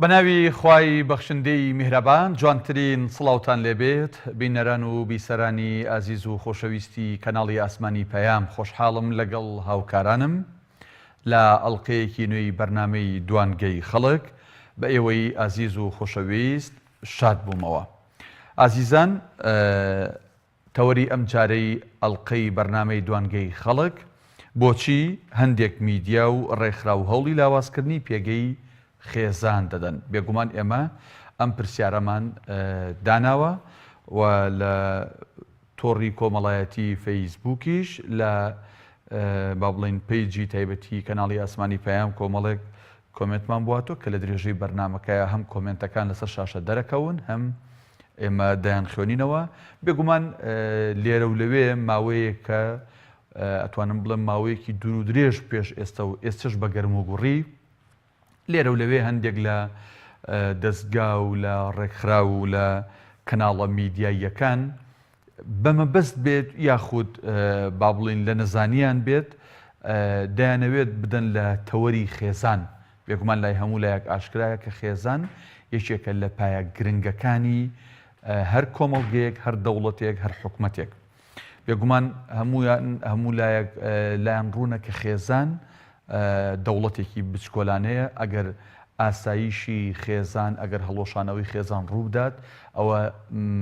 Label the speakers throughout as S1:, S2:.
S1: بەناوی خوای بەخشندەی میهرەبان جوانترین سڵاوتان لێبێت بینەران و بیسەرانی ئازیز و خۆشەویستی کەناڵی ئاسمانی پەیام خۆشحاڵم لەگەڵ هاوکارانم لە ئەڵقەیەکی نوێی بەرنامەی دوانگەی خەڵک بە ئێوەی ئازیز و خۆشەویست شاد بوومەوە. ئازیزان تەوەری ئەم جارەی ئەڵقەی بەرنامەی دوانگەی خەڵک بۆچی هەندێک میدیا و ڕێکخرا و هەوڵی لاوازکردنی پێگەی خێزان دەدەن. بێگومان ئێمە ئەم پرسیارەمان داناوە و لە تۆڕی کۆمەڵایەتی فەیسبووکیش لە با بڵێن پیجی تایبەتی کەناڵی ئاسمانی پەیام کۆمەڵێک کۆمنتمان بواتۆ کە لە درێژەی بەرنامەکەیە هەم کۆمنتەکان لەسەر شاشە دەرەکەون هەم ئێمە دایان خوێنینەوە. بێگومان لێرە و لەوێ ماوەیە کە ئەتوانم بڵێم ماوەیەکی دوور و درێژ پێش ئێستا و ئێستش بە گەرم و گوڕی لێرە و لەوێ هەندێک لە دەستگا و لە ڕێکخرا و لە کەناڵە میدیاییەکان بەمەبەست بێت یاخود با بڵین لە نەزانیان بێت دایانەوێت بدەن لە تەوەری خێزان. بێگومان لای هەموو لایەک ئاشکرایە کە خێزان یەکێکە لە پایە گرنگەکانی هەر کۆمەڵگەیەک هەر دەوڵەتێک هەر حکومەتێک. بێگومان هەموو لایەک لایەن ڕوونە کە خێزان دەوڵەتێکی بچکۆلانەیە ئەگەر ئاساییشی خێزان ئەگەر هەڵۆشانەوەی خێزان ڕوودات ئەوە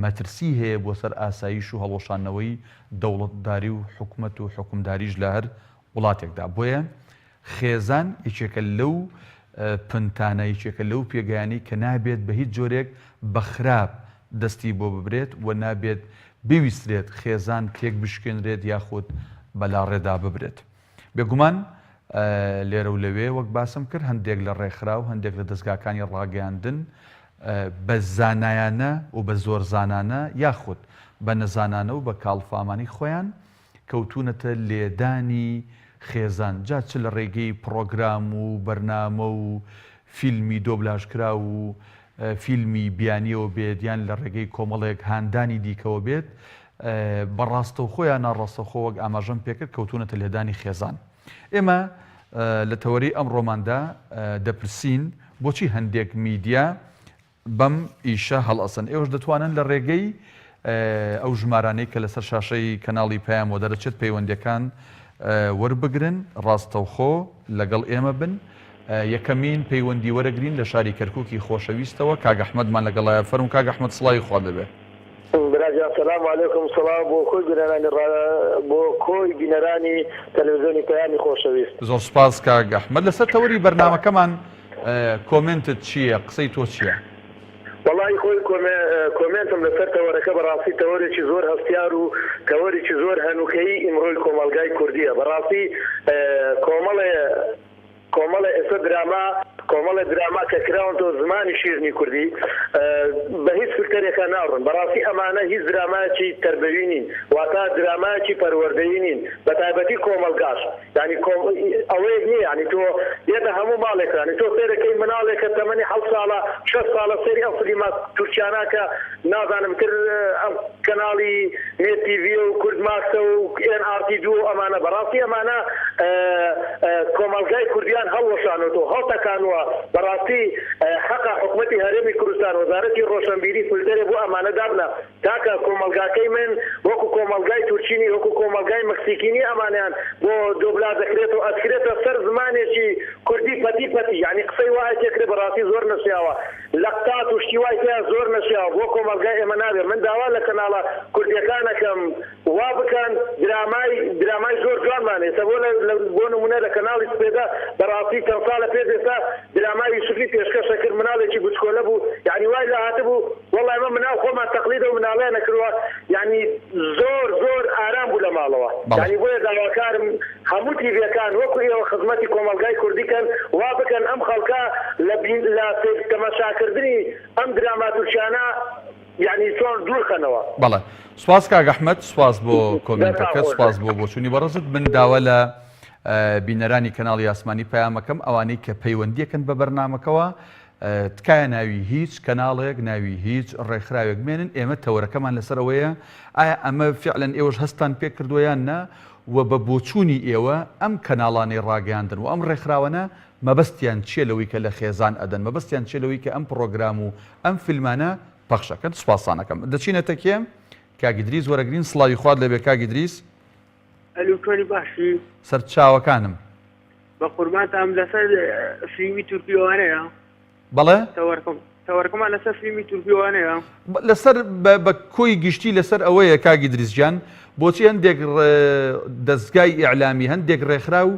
S1: مەترسی هەیە بۆ سەر ئاساییش و هەڵۆشانەوەی دەوڵەتداری و حکومەت و حکومداریش لە هەر وڵاتێکدا. بۆیە خێزان یەکێکە لەو پنتانە یەکێکە لەو پێگەیانی کە نابێت بە هیچ جۆرێک بە خراپ دەستی بۆ ببرێت و نابێت بویسترێت خێزان تێک بشکێنرێت یاخود بەلاڕێدا ببرێت. بێگومان لێرە و لەوێ وەک باسم کرد هەندێک لە ڕێکخرا و هەندێک لە دەستگاکانی ڕاگەیاندن بە زانایانە و بە زۆر زانانە یاخود بە نەزانانە و بە کاڵفامانی خۆیان کەوتونەتە لێدانی خێزان جا چ لە ڕێگەی پرۆگرام و بەرنامە و فیلمی دۆبلاژکرا و فیلمی بیانیەوە بێت یان لە ڕێگەی کۆمەڵێک هاندانی دیکەوە بێت بەڕاستە و خۆیان ناڕاستە خۆ وەک ئاماژەم پێکرد کەوتونەتە لێدانی خێزان. ئێمە لە تەوەری ئەم ڕۆماندا دەپرسین بۆچی هەندێک میدیا بەم ئیشە هەڵئەسن. ئێوەش دەتوانن لە ڕێگەی ئەو ژمارانەی کە لەسەر شاشەی کەناڵی پەیامەوە دەرەچێت پەیوەندیەکان وەربگرن ڕاستەوخۆ لەگەڵ ئێمە بن. یەکەمین پەیوەندی وەرەگرین لە شاری کەرکووکی خۆشەویستەوە کاک ئەحمەدمان لەگەڵایە فەرموو. کاک ئەحمەد سڵاوی خوا دەبێت.
S2: سلام علیکم سڵاو بۆ خۆی بینەرانی بۆ کۆی بینەرانی تەلەڤیزیۆنی پەیامی خۆشەویست.
S1: زۆر سوپاس کاک ئەحمەد. لەسەر تەوەری بەرنامەکەمان کۆمنتت چییە؟ قسەی تۆ چییە؟
S2: وەڵی خۆی کۆمنتم لەسەر تەوەرەکە بەڕاستی تەوەرێکی زۆر هەستیار و تەوەرێکی زۆر هەنووکەیی ئیمڕۆی کۆمەلگای کوردیە. بەڕاستی کۆمەڵە ئێستا کۆمەڵە دراما کە کراونەوە زمانی شیرنی کوردی بە هیچ فکرێکە ناڕن. بەڕاستی ئەمانە هیچ درامایکی تربەوی نین واتە درامایکی پەروەردەیی نین بە تایبەتی کۆمەلگاش ینی ئەوەیەک نییە ینی تۆ یەتە هەموو ماڵێکانی تۆ سێرەکەی مناڵێکە تەمەنی 7 ساڵە 6 ساڵە سەری ئەو فلیمە تورکیاناکە نازانم کرد ئەم کەناڵی نێت تیڤی و کورد ماکسە و NRT2 ئەمانە بەڕاستی ئەمانە کۆمەلگای کوردیان هەڵوەشانەوە هەڵتەکانوە. بەڕاستی حەقا حکومەتی هەرێمی کوردستان وەزارەتی ڕۆشنبیری فیلتەرێ بۆ ئەمانە دابنە تاکە کۆمەلگاکەی من وەکو کۆمەلگای تورکینی وەکو کۆمەلگای مەکسیکینی ئەمانیان بۆ دۆبلا دەکرێت و ئەسکرێتە سەر زمانێکی کوردی پەتی یعنی قسەی وایە تێکرێت بەڕاستی زۆر نەسیاوە لەقتات و شتی وای تیا زۆر نەسیاوە بۆ کۆمەلگای ئێمە نابێت. من داوا لە کەناڵە کوردیەکانەکەم وا بکەن درامای زۆر جوانمان ئێستا بۆ نمونە لە کەناڵی سپێدا بەڕاستی چەند ساڵە پێش ئێستا درامای یوسفی پێشکەشە کرد مناڵێکی بچکۆلە بوو یعنی وای لە هاتبوو وەڵای ئەمە مناو خۆمان تەقلید و مناڵیان نەکردووە یعنی زۆر ئارام بوو لە ماڵەوە. یعنی بۆیە داواکارم هەموو تیڤیەکان وەکو ئێوە خزمەتی کۆمەلگای کوردیکەن وا بکەن ئەم خەڵکە لە تەماشاکردنی ئەم دراما تورکیانە یعنی چۆن دوورخەنەوە.
S1: بەڵێ سوپاس کاک ئەحمەد سوپاس بۆ کۆمنتەکە سوپاس بۆ بۆچوونی بەڕێزت. من داوا لە بینەرانی کەناڵی ئاسمانی پەیامەکەم ئەوانەی کە پەیوەندیەکەن بە بەرنامەکەەوە تکایە ناوی هیچ کەناڵێک ناوی هیچ ڕێکخراوێک بمێنن. ئێمە تەوەرەکەمان لەسەرەوەیە ئایا ئەمە فعلەن ئێوەش هەستان پێ کردویان نا و بە بۆچوونی ئێوە ئەم کەناڵانەی ڕاگەیاندن و ئەم ڕێکخراوانە مەبەستیان چیە لەوەی کە لە خێزان ئەدەن، مەبەستیان چیە لەوەی کە ئەم پرۆگرام و ئەم فیلمانە پەخشەکەن. سوپاسانەکەم. دەچینەتە کێم کاگیدریس وەرەگرین. سڵاوی خوارد لەبێ کاگیدریس.
S3: ئەلوکۆنی باشی
S1: سەر چاوەکانم
S3: بە قوربانتان لەسەر فیلمی تورکیوانەیە.
S1: بەڵێ
S3: تەوەرکەمان لەسەر فیلمی تورکیوانەیە.
S1: لەسەر بە کۆی گشتی لەسەر ئەوەیە کاگیدریس گیان بۆچی هەندێک دەستگای ئیعلامی هەندێک ڕێکخرا و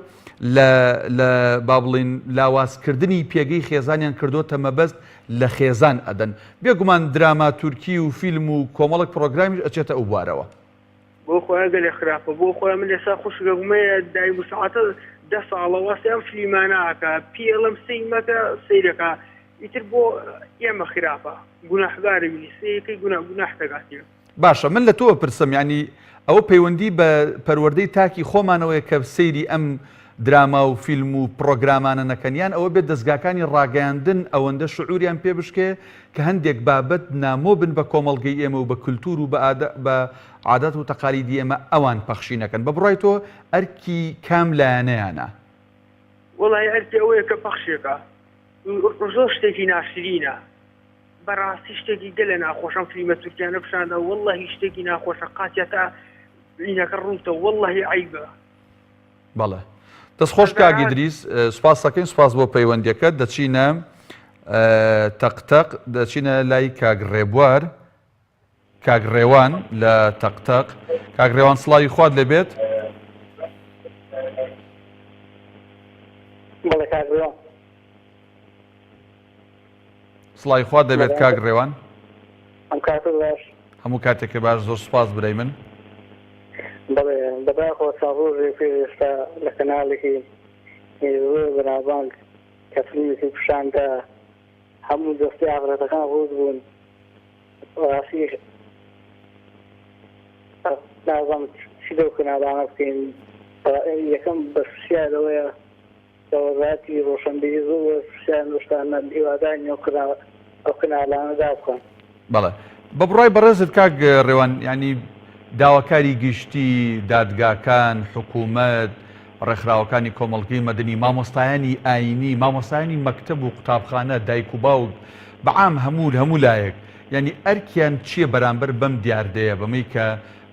S1: لە با بڵین لاوازکردنی پێگەی خێزانیان کردوتە مەبەست لە خێزان ئەدەن. بێگومان دراما تورکی و فیلم و کۆمەڵک پرۆگرامیش ئەچێتە ئەو بوارەوە.
S3: بۆ خۆیان گەلێ خراپە، بۆ خۆیان من لێسا خوشگەگومەیە دای مساعاتە 10 ساڵە واسیان فلیمانەکە پێڵم سیمەکە سیرەکە ئیتر بۆ ئێمە خراپە گوناحگارە ویسەیەکەی گوناح دەگاتیە.
S1: باشە من لە تۆ پرسم ینی ئەوە پەیوەندی بە پەروەردەی تاکی خۆمانەوەی کە سەیری ئەم دراما و فیلم و پرۆگرامانە نەکەنیان ئەوە بێت دەستگاکانی ڕاگەیاندن ئەوەندە شعوریان پێ بشکێ کە هەندێک بابەت نامۆ بن بە کۆمەڵگەی ئێمە و بە کولتور و بە عادەت و تەقالیدی ئێمە ئەوان پەخشینەکەن. بە بڕای تۆ ئەرکی کام لایەنەیانە؟
S3: وەڵای ئەرکی ئەوەیە کە پەخشێکە زۆر شتێکی ناشرینە، بەڕاستی شتێکی گەلە ناخۆشم فیلمە تورکیانە پیشاندا وەڵڵاهی شتێکی ناخۆشە قاتیە تا لینەکە ڕووتە وەڵڵاهی عیبە.
S1: بەڵێ دەستخۆش کاگیدریس سوپاس دەکەین. سوپاس بۆ پەیوەندیەکەت. دەچینە تەقتەق دەچینە لای کاگڕێبوار کاگڕێوان لە تەقتەق. کاگڕێوان سڵاوی خوارد لەبێت.
S2: بەڵێ کاگڕێوان
S1: سڵاوی خوارد دەبێت کاگڕێوان.
S2: ئەم کاتە باش
S1: هەموو کاتێکە باش. زۆر سوپاس برای من.
S2: بەڵێ بەداخۆ ساڕۆژێ پێ ئێستا لە کەناڵێکی زۆر بەناوبانگ کە فیلمێکی پیشاندا هەموو دەستی ئافرەتەکان ڕوود بوون. ڕاستی نازانم چی لەو کەناڵانە بکەین. یەکەم بەرپرسیارەوەیە وەزارەتی ڕۆشنبیری زۆر بەرپرسیار شتانە هیوادارین ئەو کەناڵانەدا بکەن.
S1: بەڵێ بە بڕای بەڕێزت کاک ڕێوان ینی داواکاری گشتی دادگاکان حکوومەت ڕێکخراوەکانی کۆمەڵگەی مەدەنی مامۆستایانی ئاینی مامۆستایانی مەکتەب و قوتابخانە دایک و باوک بەعام هەموو لایەک ینی ئەرکیان چییە بەرامبەر بەم دیاردەیە بەمەی کە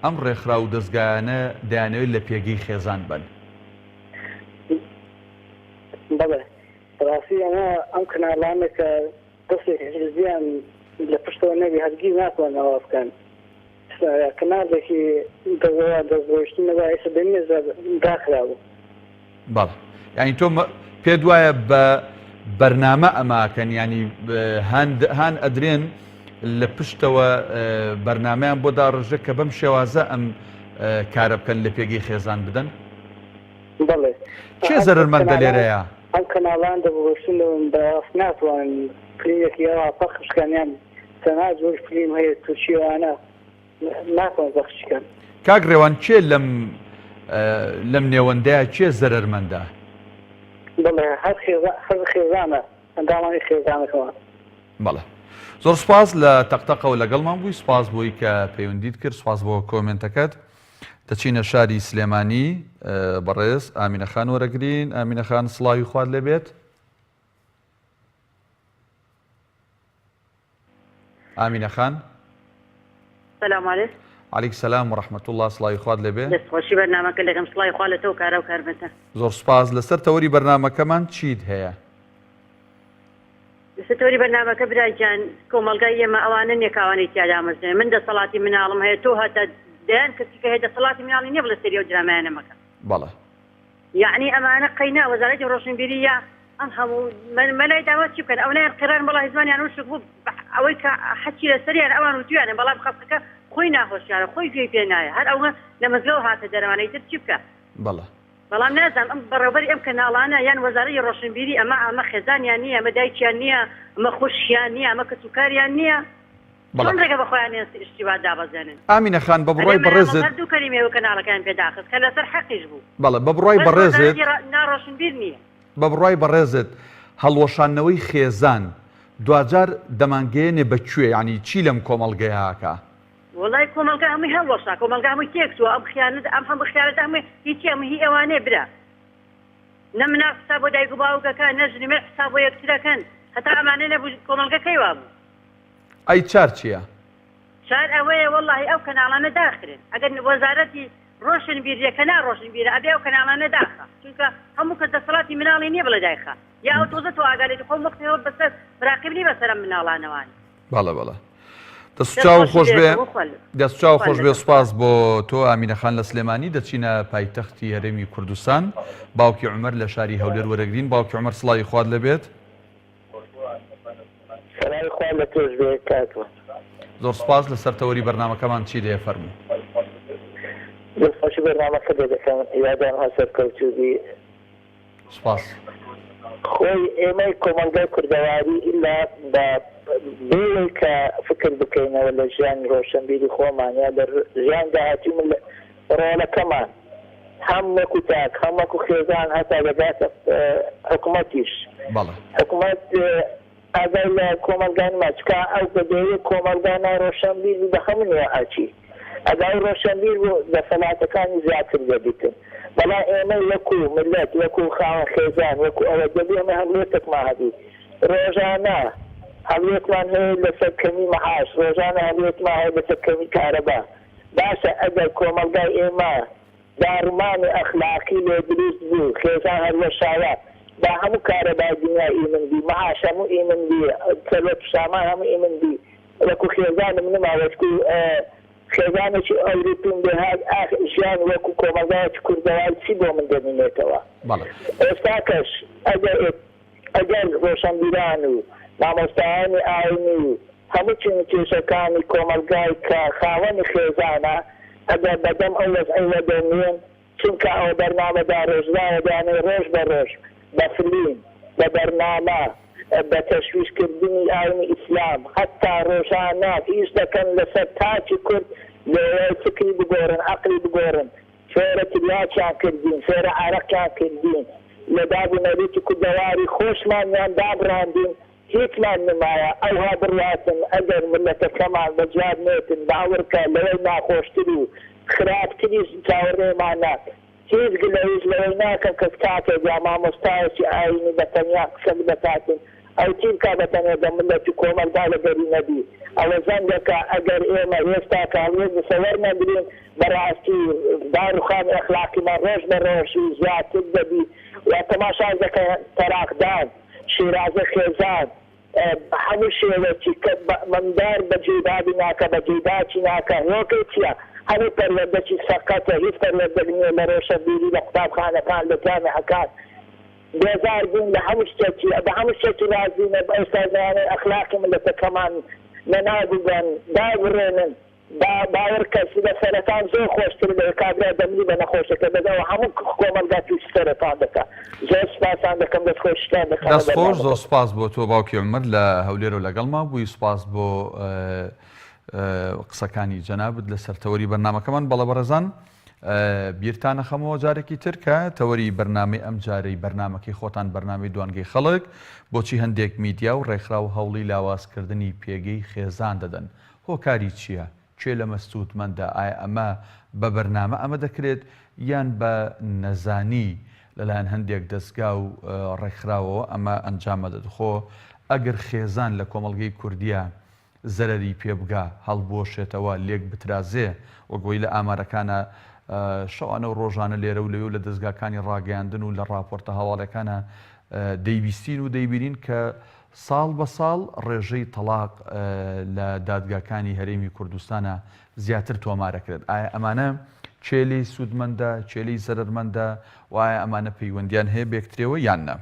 S1: ئەم ڕێکخرا و دەستگایانە دەیانەوێت لە پێگەی خێزان بن؟
S2: بەڵێ ڕاستی ئەم کەناڵانە کە دەستێکی حزبیان لە پشتەوە نەبی هەرگیز ناتوانن ئەوە بکەن. کەناڵێکی دەستڕۆیشتنەوە ئێستا بەمێزە داخراوە.
S1: بەڵێ یعنی تۆ پێت وایە بە بەرنامە ئەماکەن ینی هان ئەدرێن لە پشتەوە بەرنمەیان بۆ داڕژە کە بەم شێوازە ئەم کارە بکەن لە پێگەی خێزان بدەن؟
S2: بەڵێ
S1: چێ زەرمەندە لێرەیە؟
S2: ئەم کەناڵان دەبڕۆشتنەوە بەڕاست ناتوانن فیلمێکی ئەوە پەخشکەنیان تەنها زۆر فیلم هەیە تورکیوانە ناتوان پەخشکەن.
S1: کاک ڕێوان چێ لەم نێوەندەیە چێ زەرمەندە؟
S2: بەڵێ هەر خێزانە ئەندامانی خێزانەکەوان.
S1: بەڵێ زۆر سپاس لە تەقتەقەوە لەگەڵمان بووی. سپاس بۆی کە پەیوەندیت کرد. سپاس بۆ کۆمنتەکەت. دەچینە شاری سلێمانی بەڕێز ئامینەخان وەرەگرین. ئامینەخان سڵاوی خوارد لێبێت. ئامینەخان
S4: سلام علیکم.
S1: علیک سلام و رحمة الله. سڵاوی خوارد لێبێت.
S4: دەستخۆشی بەرنامەکە لەگەم سڵاوی خوا لە تۆ کارە و کاربەتە.
S1: زۆر سپاس. لەسەر تەوەری بەرنامەکەمان چیت هەیە؟
S4: لەسەر تەوەری بەرنامەکە برایجان کۆمەڵگای ئێمە ئەوانە نێکاوانەی تیادا مەزنێ من دەسەڵاتی مناڵم هەیە تۆ هەتا دەیان کەسی کە هەیە دەسەڵاتی مناڵی نییە بڵێ سەری ئەو درامایانە مەکە.
S1: بەڵێ
S4: یعنی ئەمانە قەینا وەزارەتی ڕۆشنبیریە ئەم هەموو مەلای داوە چی بکەن ئەو نایان قیران بەڵای زمانیان وشک بوو ئەوەی کە حەچی لەسەریان ئەوان وتویانە بەڵام خەستەکە خۆی ناخۆشیارە خۆی پێ نایە هەر ئەوە لە مەزگەوت هاتە دەرەوانەی تر چی بکە؟
S1: بەڵێ
S4: بەڵام نازانم ئەم بەڕێوەبەری ئەم کەناڵانە یان وەزارەتی ڕۆشنبیری ئەمە خێزانیان نییە ئەمە دایکیان نییە ئەمە خوشیان نییە ئەمە کەسوکاریان نییە چۆن ڕێگە بەخۆیان ئیشتیبات دابەزێنن؟
S1: ئامینەخان بە بڕای بەڕێزت
S4: دوو کەلیمێ و کەناڵەکان پێداخست کە لەسەر حەقیش بوو.
S1: بەڵێ بە بڕای بەڕێزت
S4: ناڕۆشنبیر نییە.
S1: بە بڕای بەڕێزت هەڵوەشانەوەی خێزان دوجار دەمانگەیەنێ بەکوێ ینی چی لەم کۆمەڵگەیەکە؟
S4: وڵای کۆمەلگا هەمووی هەڵوەشا کۆمەلگا هەمووی تێکسووە ئەم خیانەت ئەم هەموو خیانەت هەمووی هیچی ئەمە هی ئەوانێ برا نەمنا حساب بۆ دایک و باوکەکە نەژنیمە حساب بۆ یەکترەکەن هەتا ئەمانە نەبوو کۆمەڵگەکەی وابوو
S1: ئەی چار چییە؟
S4: شار ئەوەیە وەڵڵاهی ئەو کەناڵانە داخرن ئەگەر وەزارەتی ڕۆشن بیریەکە ناڕۆشن بیرە ئەبێ ئەو کەناڵانە داخە چونکە هەموو کەس دەسەڵاتی مناڵی نییە بڵێ دایخە یا ئەو تۆزە تۆ ئاگالێتی خۆ وەختەوە بەسەر براقیبنی بەسەر مناڵانەوان
S1: بەڵێ دەستچاو خۆش بێ دەستچاو خۆش بێ سوپاس بۆ تۆ ئامینەخان لە سلێمانی دەچینە پایتەختی هەرێمی کوردستان باوکی عومەر لە شاری هەولێر وەرەگرین باوکی عومەر سڵاوی خوارد لەبێت زۆر سپاس لە سەرتەوەری بەرنامەکەمان چی دەیە فەرموو
S5: دڵخۆشی بەرنامەکە دەکەم یادان هەسەر کەوتوبی
S1: سپاس
S5: خۆی ئێمەی کۆمەلگای کوردەواری ئیلا بە بێوەی کە فکر بکەینەوە لە ژیانی ڕۆشنبیری خۆمان یا لە ژیان داهاتی من ڕۆڵەکەمان هەم وەکو تاک هەم وەکو خێزان هەتا دەداتە حکوومەتیش حکوومەت ئاگای لە کۆمەلگانمان چکە ئەو بەدەوەی کۆمەلگانە ڕۆشنبیری بە هەموو ئاچی ئەگای ڕۆشنبیر بوو دەسەڵاتەکانی زیاتر دەبیتن بەڵام ئێمە وەکو ملەت وەکو خاوەن خێزان وەکو ئەوە دەبێ ئێمە هەموویەکمان هەبی ڕۆژانە هەموویەکمان هەیە لەسەر کەمی مەعاش ڕۆژانە هەموویەکمان هەیە لەسەر کەمی کارەبا باشە ئەگەر کۆمەلگای ئێمە داڕمانی ئەخلاقی لێ دروست بوو خێزان هەروە شاوە با هەموو کارەبای دنیا ئیمن بی مەعاش هەموو ئیمن بی سەرۆت سامان هەموو ئیمن بی وەکو خێزانم نما وەکو خێزانێکی ئەوروپین بێهات ژیان وەکو کۆمەلگایەکی کوردەواری چی بۆ من دەمینێتەوە ئێستا کەش ئەگەر ڕۆشنبیران و مامۆستایانی ئاینی و هەموو چێشەکانی کۆمەلگای کە خاوەنی خێزانە ئەگەر بەدەم ئەو وەزعەوە دەمێن چونکە ئەو بەرنامەدا ڕۆژداوە دانێ ڕۆژ بە ڕۆژ بە فلیم بە بەرنامە بە تەشویشکردنی ئاینی ئیسلام حتا ڕۆژانە هیچ دەکەن لەسەر تاچی کورد لێوەی فکری بگۆڕن عەقلی بگۆڕن فێرە تریاکیان کردین فێرە عەرەقیان کردین لە دابوونەریتی کوردەواری خۆشمانیان دابڕاندین هیچمان نمایە ئەوها بڕاتن ئەگەر ملەتەکەمان بەجار نێتن باوەڕکە لەوەی ناخۆشتر و خراپتری چاوەڕێمانە هیچ گلەویش لەوەی ناکەم کە کاتێ یا مامۆستایەکی ئاینی بەتەنیا قسە بدەکاتن ئەو چین کا بەتەنێ بە ملەتی کۆمەلگا لەبەری نەبی ئەوە زەنگەکە ئەگەر ئێمە هێستا کاڵێ بسەوەر نەبرین بەڕاستی داروخانی ئەخلاقیمان ڕۆژ بە ڕۆژ زیاتر دەبی و تەماشاز دەکەن تەراقدان شیرازە خێزان هەموو شێوەکی کە مەمدار بە جێدادی ناکە بە جێداچی ناکە هۆکەی چییە هەموو پەروەردەکی سەقەتە هیچ پەروەردەک نییە لە ڕۆشنبیری لە قوتابخانەکان لە جامعەکان بێزار بوون لە هەموو شتێکی بە هەموو شتێکی رازینە بە ئێستازانەی ئەخلاقی ملەتەکەمان نەنابووبن دابڕێنن باوەڕ کەسی بە سەرەتان زۆر خۆشتر لە کابرا دەمری بە نەخۆشەکە دەدەوە هەموو کۆمەلگا تووشی سەرەتان دەکە زۆر سپاسان دەکەم دەستخۆشتان دەکەم
S1: دەستخۆش زۆر سپاس بۆ تۆ باوکی عومەر لە هەولێر و لەگەڵما بووی سپاس بۆ قسەکانی جەنابت لە سەرتەوەری بەرنامەکەمان بەڵە بەڕێزان بیرتانە خەمەوە جارێکی تر کە تەوەری بەرنامەی ئەم جارەی بەرنامەکەی خۆتان بەرنامەی دوانگەی خەڵک بۆچی هەندێک میدیا و ڕێکخرا و هەوڵی لاوازکردنی پێگەی خێزان دەدەن هۆکاری چییە؟ چێ لە مەستوتمەندە ئایا ئەمە بە بەرنامە ئەمە دەکرێت یان بە نەزانی لەلایەن هەندێک دەستگا و ڕێکخراوەوە ئەمە ئەنجامە دەدخۆ ئەگەر خێزان لە کۆمەڵگەی کوردیە زەرەری پێبگا هەڵبۆشێتەوە لێک بترازێ وەگوۆی لە ئامارەکانە شەوانە و ڕۆژانە لێرە و لەوێ و لە دەستگاکانی ڕاگەیاندن و لە راپۆرتە هەواڵەکانە دەیبیستین و دەیبینین کە ساڵ بە ساڵ ڕێژەی تەلاق لە دادگاکانی هەرێمی کوردستانە زیاتر تۆمارەکرێت ئایا ئەمانە چێلەی سوودمەندە چێلەی زەرمەندە و ئایا ئەمانە پەیوەندیان هەیە بێکترێەوە یان نە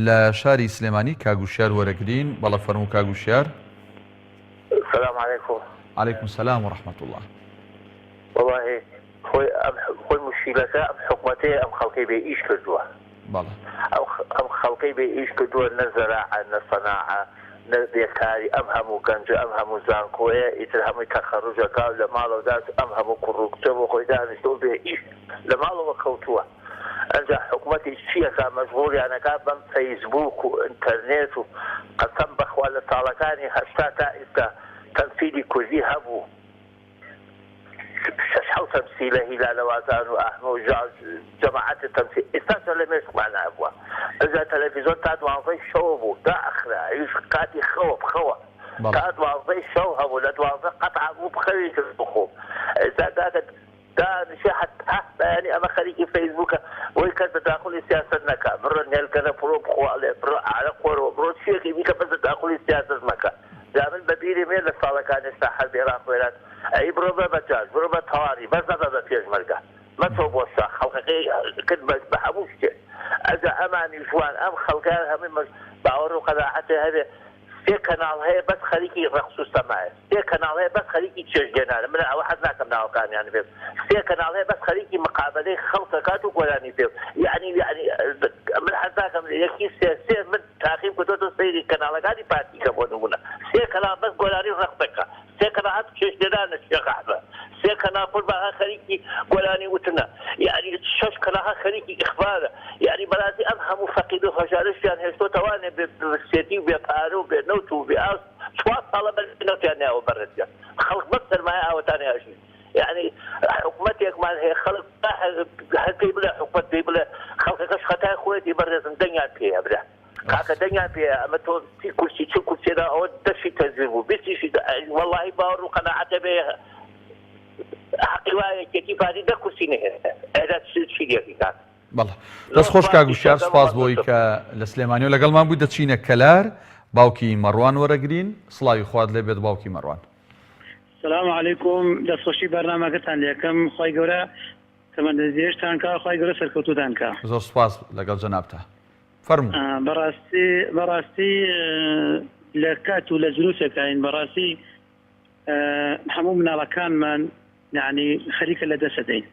S1: لە شاری سلێمانی کاگوشیار وەرەگرین بەڵە فەرموو کاگوشیار
S5: سلام علیکم
S1: علیکم سلام و رحمة الله
S5: والله خۆی مشکلەکە ئەم حکومەتەیە ئەم خەڵکەی بێ ئیش کردووە ئەم خەڵکەی بێ ئیش کردووە نە زەراعە نە سەناعە نە بێکاری ئەم هەموو گەنجە ئەم هەموو زانکۆیە ئیتر هەمووی تەخەڕوجەکە لە ماڵەوەدات ئەم هەموو کوڕووکتە بۆ خۆی دانیشتەوە بێ ئیش لە ماڵەوە کەوتووە ئەنجا حکومەتی چیەکە مەشغوڵیانەکە بەم فەیسبوک و ئینتەرنێت و قەسەم بەخوا لە ساڵەکانی هەشتا تا ئێستا تەنفیری کوردی هەبوو
S6: شەش تەمسیلە هیلالەوازان و ئەحمە و جەماعەتی تەمسیل ئێستا لە مێشکمان نبووە ئەجا تەلەڤیزۆن تا 12 شەو بوو داخرا ئەویش کاتی خەوە بخەوە تا 12 شەو هەبوو لە 12 قەتع بوو بخەوی کرد بخۆ ئێستا دانیشێ حتا بەیانی ئەمە خەریکی فەیسبووکە وەی کەس بەداخلی سیاسەت نەکا بڕۆ نێلکەنە پڕۆ بخواڵێ بڕۆ ئاە قۆرەوە بڕۆ شتێکی بیکە بەس بەداخلی سیاسەت مەکە جا من بەبیری مێ لە ساڵەکان ئێستا حەزبی ڕاخوێنان ئەی بڕۆ بە بەجاج بڕۆ بە تەواوی بەس نەبە بە پێشمەرگە مەچۆ بۆ شا خەڵقەکەی کرد بە هەموو شتێ ئەجا ئەمانی جوان ئەم خەڵکان هەمووی باوەڕ و قەناعەتێ هەبێ سێ کەناڵ هەیە بەس خەریکی ڕەقس و سەمایە سێ کەناڵ هەیە بەس خەریکی چێژگەنانە من ئەوە حەز ناکەم ناوەکانیان بێت سێ کەناڵ هەیە بەس خەریکی مقابلەی خەڵکەکات و گۆرانی پێ یعنی من حەز ناکەم یەکی سێ من تاقیم کردوتە سەیری کەناڵەکانی پارتیکە بۆ نمونە سێ کەناڵ بەس گۆرانی ڕەقسەکە سێ کەناڵ چێژگەنانە شێخەحمە سێ کەناڵ پڕ بەها خەریکی گۆرانی وتنە یعنی شەش کەناڵ خەریکی ئیخبارە یعنی بەرازی ئەم هەموو فەقید و هەژارشیان هێشتۆتەوانێ بێسێتی و بێپارە و بێ نەوت و بێ ئاست 4 ساڵە بەنەوتیان ناوە بەڕێزیان خەڵک بەس سەرمایە ئاوەتانی هەژین یعنی حکوومەتێکمان هەیە خەڵک هەر پێی بڵێ حکوومەت پێی بڵێ خەڵکەکەش خەتای خۆیەتی بەڕێزم دەنگیان پێیە برا کاکە دەنگیان پێیە ئەمە تۆ کورسی چ کورسێدا ئەوە دەشی تەزیر بوو بیستیشی وەڵاهی باوەڕ و قەناعەتە بێ حەقی وایەکێتی پاری دە کورسی نەهێنێ ئێرە چی لێکی کات
S1: بەڵێ دەست خۆش کاگوشار سپاس بۆی کە لە سلێمانی و لەگەڵمان بووی دەچینە کەلار باوکی مەڕوان وەرەگرین سڵاوی خوارد لێ بێت باوکی مەڕوان
S7: سلام علیکم دەستخۆشی بەرنامەکەتان لێکم خی گەورە تەمەندەزیێشتان کا خی گەورە سەرکەوتوتان کا
S1: زۆر سپاس لەگەڵ جەنابتە فەرموو
S7: بەڕاستی لە کات و لە جلوسێکین بەڕاستی هەموو مناڵەکانمان یعنی خەریکە لە دەسەدەین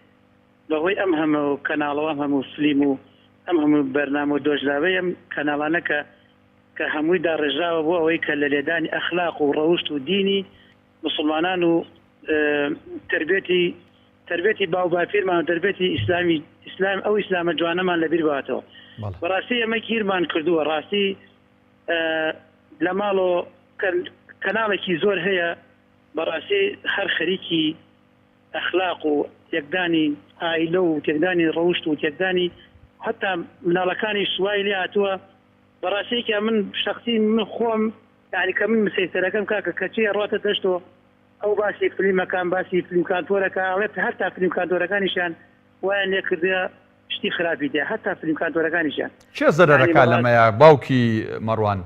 S7: بەهۆی ئەم هەموو کەناڵەوە هەموو فلیم و ئەم هەموو بەرنامە و دۆژلاوەی ئەم کەناڵانەکە کە هەمووی داڕێژاوە بۆ ئەوەی کە لە لێدانی ئەخلاق و ڕەوشت و دینی مسلمانان و تربێتی باو بافیرمان و تربێتی ئیسلام ئەو ئیسلامە جوانەمان لەبیر باتەوە بەڕاستی ئەمە گیرمان کردووە ڕاستی لە ماڵۆ کەناڵێکی زۆر هەیە بەڕاستی هەر خەریکی ئەخلاق و تێکدانی ئایلە و تێکدانی ڕەوشت و تێکدانی حتا مناڵەکانی سوای لێ هاتووە بەڕاستیکە من شخصی من خۆم یعنی کە من مسەیسەرەکەم کاکە کەچی ڕاتە دەشتەوە ئەو باسی فلیمەکان باسی فلیمکانتۆرەکە ئەڵێت هەتا فلیمکانتۆرەکانیشان وایان لێ کردە شتی خراپی دێ هەتا فلیمکانتۆرەکانیشان
S1: چێ زەرەرەکە لەمەیە باوکی مەڕوان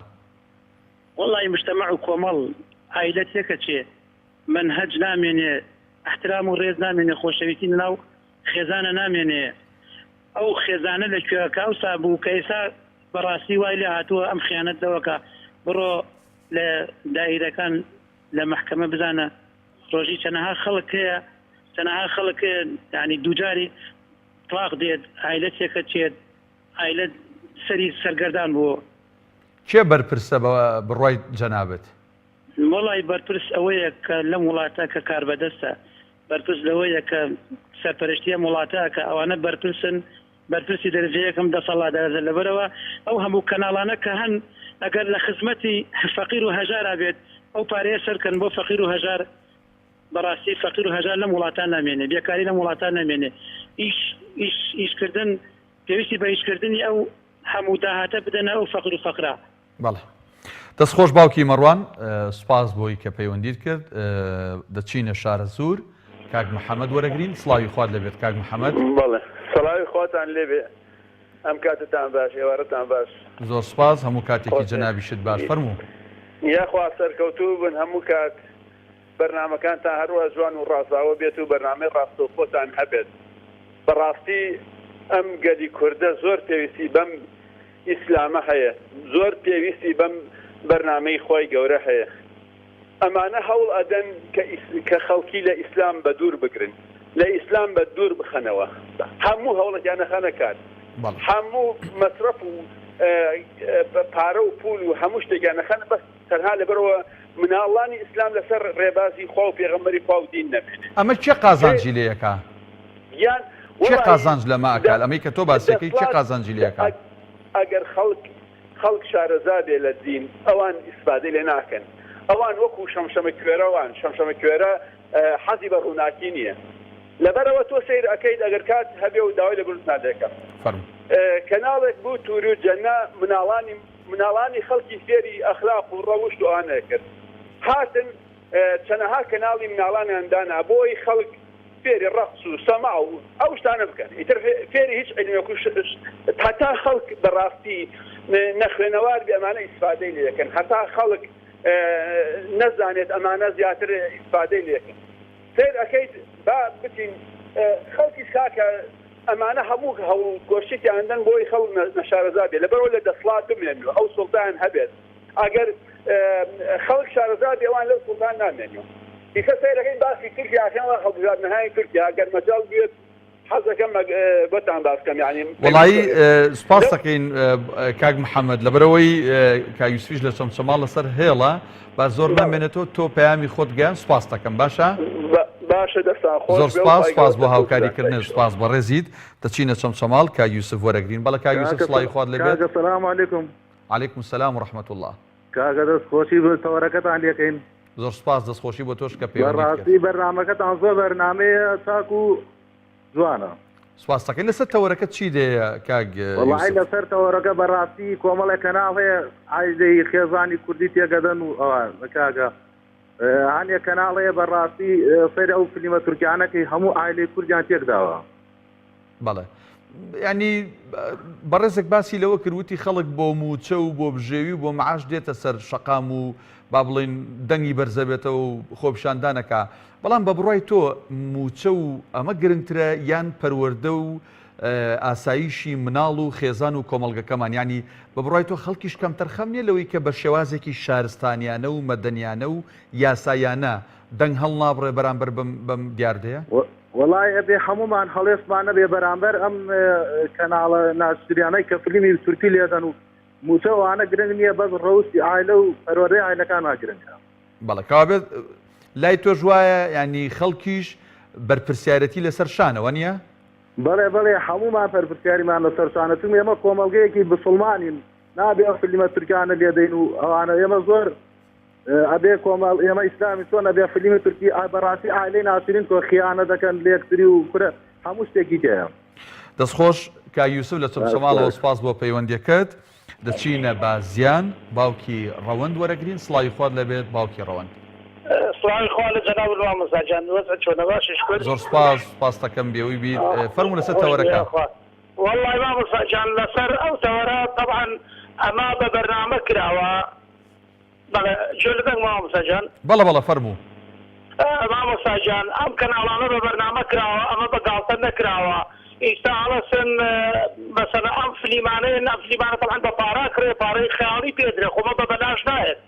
S7: وەڵی مجتەمع و کۆمەڵ ئایلە تێکە چێ منهەج نامێنێ احترام و ڕێز نامێنێ خۆشەویستی ناو خێزانە نامێنێ ئەو خێزانە لە کوێەکە و سابوو کە ئێستا بەڕاستی وای لێ هاتووە ئەم خیانەت دەوەکە بڕۆ لە دایرەکان لە محکەمە بزانە ڕۆژی چەنەها خەڵک هەیە چەنەها خەڵک ینی دووجاری تاق دێت ئایلە تێکە چێت ئایلە سەری سەرگەردان بووە
S1: چێ بەرپرسە بڕای جەنابەت
S7: وڵی بەرپرس ئەوەیە کە لەم وڵاتە کە کار بەدەستە بەرپرس لەوەیە کە سەرپەرشتیە وڵاتە کە ئەوانە بەرپرسن بەرپرسی دەرەجەیەکەم دەسەڵاتدارە لەبەرەوە ئەو هەموو کەناڵانە کە هەن ئەگەر لە خزمەتی فەقیر و هەژارا بێت ئەو پارەیە سەرکەن بۆ فەقیر و هەژار بەڕاستی فەقیر و هەژار لەم وڵاتان نامێنێ بیەکاری لەم وڵاتان نامێنێ ئیشکردن پێویستی بە ئیشکردنی ئەو هەموو داهاتە بدەنە ئەو فەقیر و فەقرا
S1: بەڵێ دەستخۆش باوکی مەڕوان سپاس بۆی کە پەیوەندیت کرد دەچینە شارە زوور کاک محەممەد وەرەگرین سڵاوی خوارد لەبێت کاک محەممەد
S8: بەڵێ سڵاوی خۆتان لێبێ ئەم کاتتان باش ئێوارەتان باش
S1: زۆر سپاس هەموو کاتێکی جەنابیشت باش فەرموو
S8: یاخوا سەرکەوتوو بن هەموو کات بەرنامەکانتان هەروە جوان و ڕاستاوە بێت و بەرنامەی ڕاست و خۆتان هەبێت بەڕاستی ئەم گەلی کوردە زۆر پێویستی بەم ئیسلامە هەیە زۆر پێویستی بەم بەرنامەی خۆی گەورە هەیە ئەمانە هەوڵ ئەدەن کە خەڵکی لە ئیسلام بە دوور بگرن لە ئیسلام بە دوور بخەنەوە هەموو هەوڵەکیانە خەنە کات هەموو مەصرف و پارە و پول و هەموو شتێکیانە خەنە بەس تەنها لەبەرەوە مناڵانی ئیسلام لەسەر ڕێبازی خوا و پێغەمبەری خوا و دین نەبێت
S1: ئەمە چه قازانجی لێیەکە
S8: یان
S1: چه قازانج لەمە ئەکات ئەمەی کە تۆ باسەکەی چه قازانجی لێەکات
S8: ئەگەر خەڵک شارەزا بێ لە دین ئەوان ئیسپادەی لێ ناکەن ئەوان وەکو شەمشەمە کوێرەوان شەمشەمە کوێرە حەزی بە ڕووناکی نییە لەبەرەوە تۆ سیر ئەەکەیت ئەگەر کات هەبێ و داوای لە بروستان دەکەم کەناڵێک بوو تووری و جەنە مناڵانی خەڵکی فێری ئەخلاق و ڕەوشت و ئانە کرد هاتن چەنەها کەناڵی مناڵانیاندانا بۆی خەڵک فێری ڕەقس و سەما و ئەو شتانە بکەن ئیتر فێری هیچ علمێکوش هەتا خەڵک بەڕاستی نەخوێنەوار بێ ئەمانە ئیسفادەی لێ دەکەن هەتا خەڵک نەزانێت ئەمانە زیاتر ئیسفادەی لێکن سیر ئەەکەیت با بچین خەڵکی ساکە ئەمانە هەموو هەڵ گۆشتیاندن بۆی خەڵک نەشارەزا بێ لەبەرەوە لە دەسڵات بمێنەوە ئەو سوڵتان هەبێت ئەگەر خەڵک شارەزا بێوان لەو سوڵتان نامێنەوە دیکە سیرەکەی باسی تورکیاکەن هەڵبژاردنەهای تورکیا ئەگەر مەجاڵ بێت حەزەکەم بۆتان باسکەم یعنی
S1: وڵایی سپاس دەکەین کاک محەممەد لەبەرەوەی کاگوسفیش لە چەمچەماڵ لەسەر هێڵە با زۆر نامێنێتەوە تۆ پەیامی خۆت گەیان سپاس دەکەم باشە
S8: باشە دەستان خۆش
S1: زۆر سپاس بۆ هاوکاریکردن سپاس بە ڕێزیت دەچینە چەمچەماڵ کا یوسف وەرەگرین بەڵە کا یوسف سڵای خوارد لەبێت
S9: سلام علیکم
S1: علیکم سلام و رحمة الله
S9: کاگە دەستخۆشی بە تەوەرەکەتان لێکەین
S1: زۆر سپاس دەستخۆشی بۆ تۆش کە پێوەڕاستی
S9: بەڕاستی بەرنامەکەتان زۆر بەرنامەیە چاک و جوانە
S1: سپاس دەکەین لەسەر تەوەرەکەت چی دێ کاگ
S9: وڵای لەسەر تەوەرەکە بەڕاستی کۆمەڵێک کەناڵ هەیە ئایدەی خێزانی کوردی تێگەدەن و ئەوە کاگە هەنێک کەناڵەیە بەڕاستی سەر ئەو فلیمە تورکیانەکەی هەموو ئایلەی کوردیان تێکداوە
S1: بەڵێ ینی بەڕێزێک باسی لەوە کردوتی خەڵک بۆ موچە و بۆ بژێوی و بۆ معاش دێتە سەر شەقام و با بڵێن دەنگی بەرزەبێتەوە و خۆپشاندانەکە بەڵام بە بڕای تۆ موچە و ئەمە گرنگترە یان پەروەردە و ئاساییشی مناڵ و خێزان و کۆمەڵگەکەمان ینی بە بڕای تۆ خەڵکیش کەم تەرخەم نیە لەوەی کە بە شێوازێکی شارستانیانە و مەدەنیانە و یاسایانە دەنگ هەڵ نابڕێ بەرامبەر بەم دیاردەیە
S9: وڵای ئەبێ هەمومان هەڵێستمانە بێ بەرامبەر ئەم کەناڵە ناشریانەی کە فلیمی تورکی لێدەن و موچەوانە گرنگ نییە بەس ڕەوستی ئایلە و پەروەردەی ئایلەکان ناگرنگە
S1: بەڵێ کابێت لای تۆش وایە ینی خەڵکیش بەرپرسیارەتی لەسەر شانەوە نییە
S9: بەڵێ بەڵێ هەمومان پەرپرسیاریمان لەسەر شانەتم ئێمە کۆمەڵگەیەکی بسڵمانین نابێ ئەو فلیمە تورکیانە لێدەین و ئەوانە ئێمە زۆر ئەبێ کۆمەڵ ئێمە ئیسلامی چۆن ئەبێ فلیمی تورکی بەڕاستی ئایلەی ناسرین کۆ خیانە دەکەن لە یەکتری و کورە هەموو شتێکی تەیە
S1: دەستخۆش کا یوسف لە چەمچەماڵەوە سپاس بۆ پەیوەندیەکەت دەچینە بازیان باوکی ڕەوەند وەرەگرین سڵاوی خوارد لەبێت باوکی ڕەوەند
S7: سڵاوی خوا لە جەناب مامۆستاجان وەزع چۆنە باشش کرد
S1: زۆر سپاس دەکەم بێەوەی بیت فەرموو لەسەر تەوەرەکە
S7: والله مامۆستاجان لەسەر ئەو تەوەرە طبعا ئەما بە بەرنامە کراوە بەڵێ جۆ لەدەنگ مامۆستاجان
S1: بەڵە فەرموو
S7: مامۆستاجان ئەم کەناڵانە بە بەرنامە کراوە ئەمە بەگاڵتە نەکراوە ئێستا هەڵەسن مەسەلە ئەم فلیمانەیە ئەم فلیمانە طبعا بە پارا کرێ پارەی خەیاڵی پێدرێ خۆمە بە بەلاش نایێت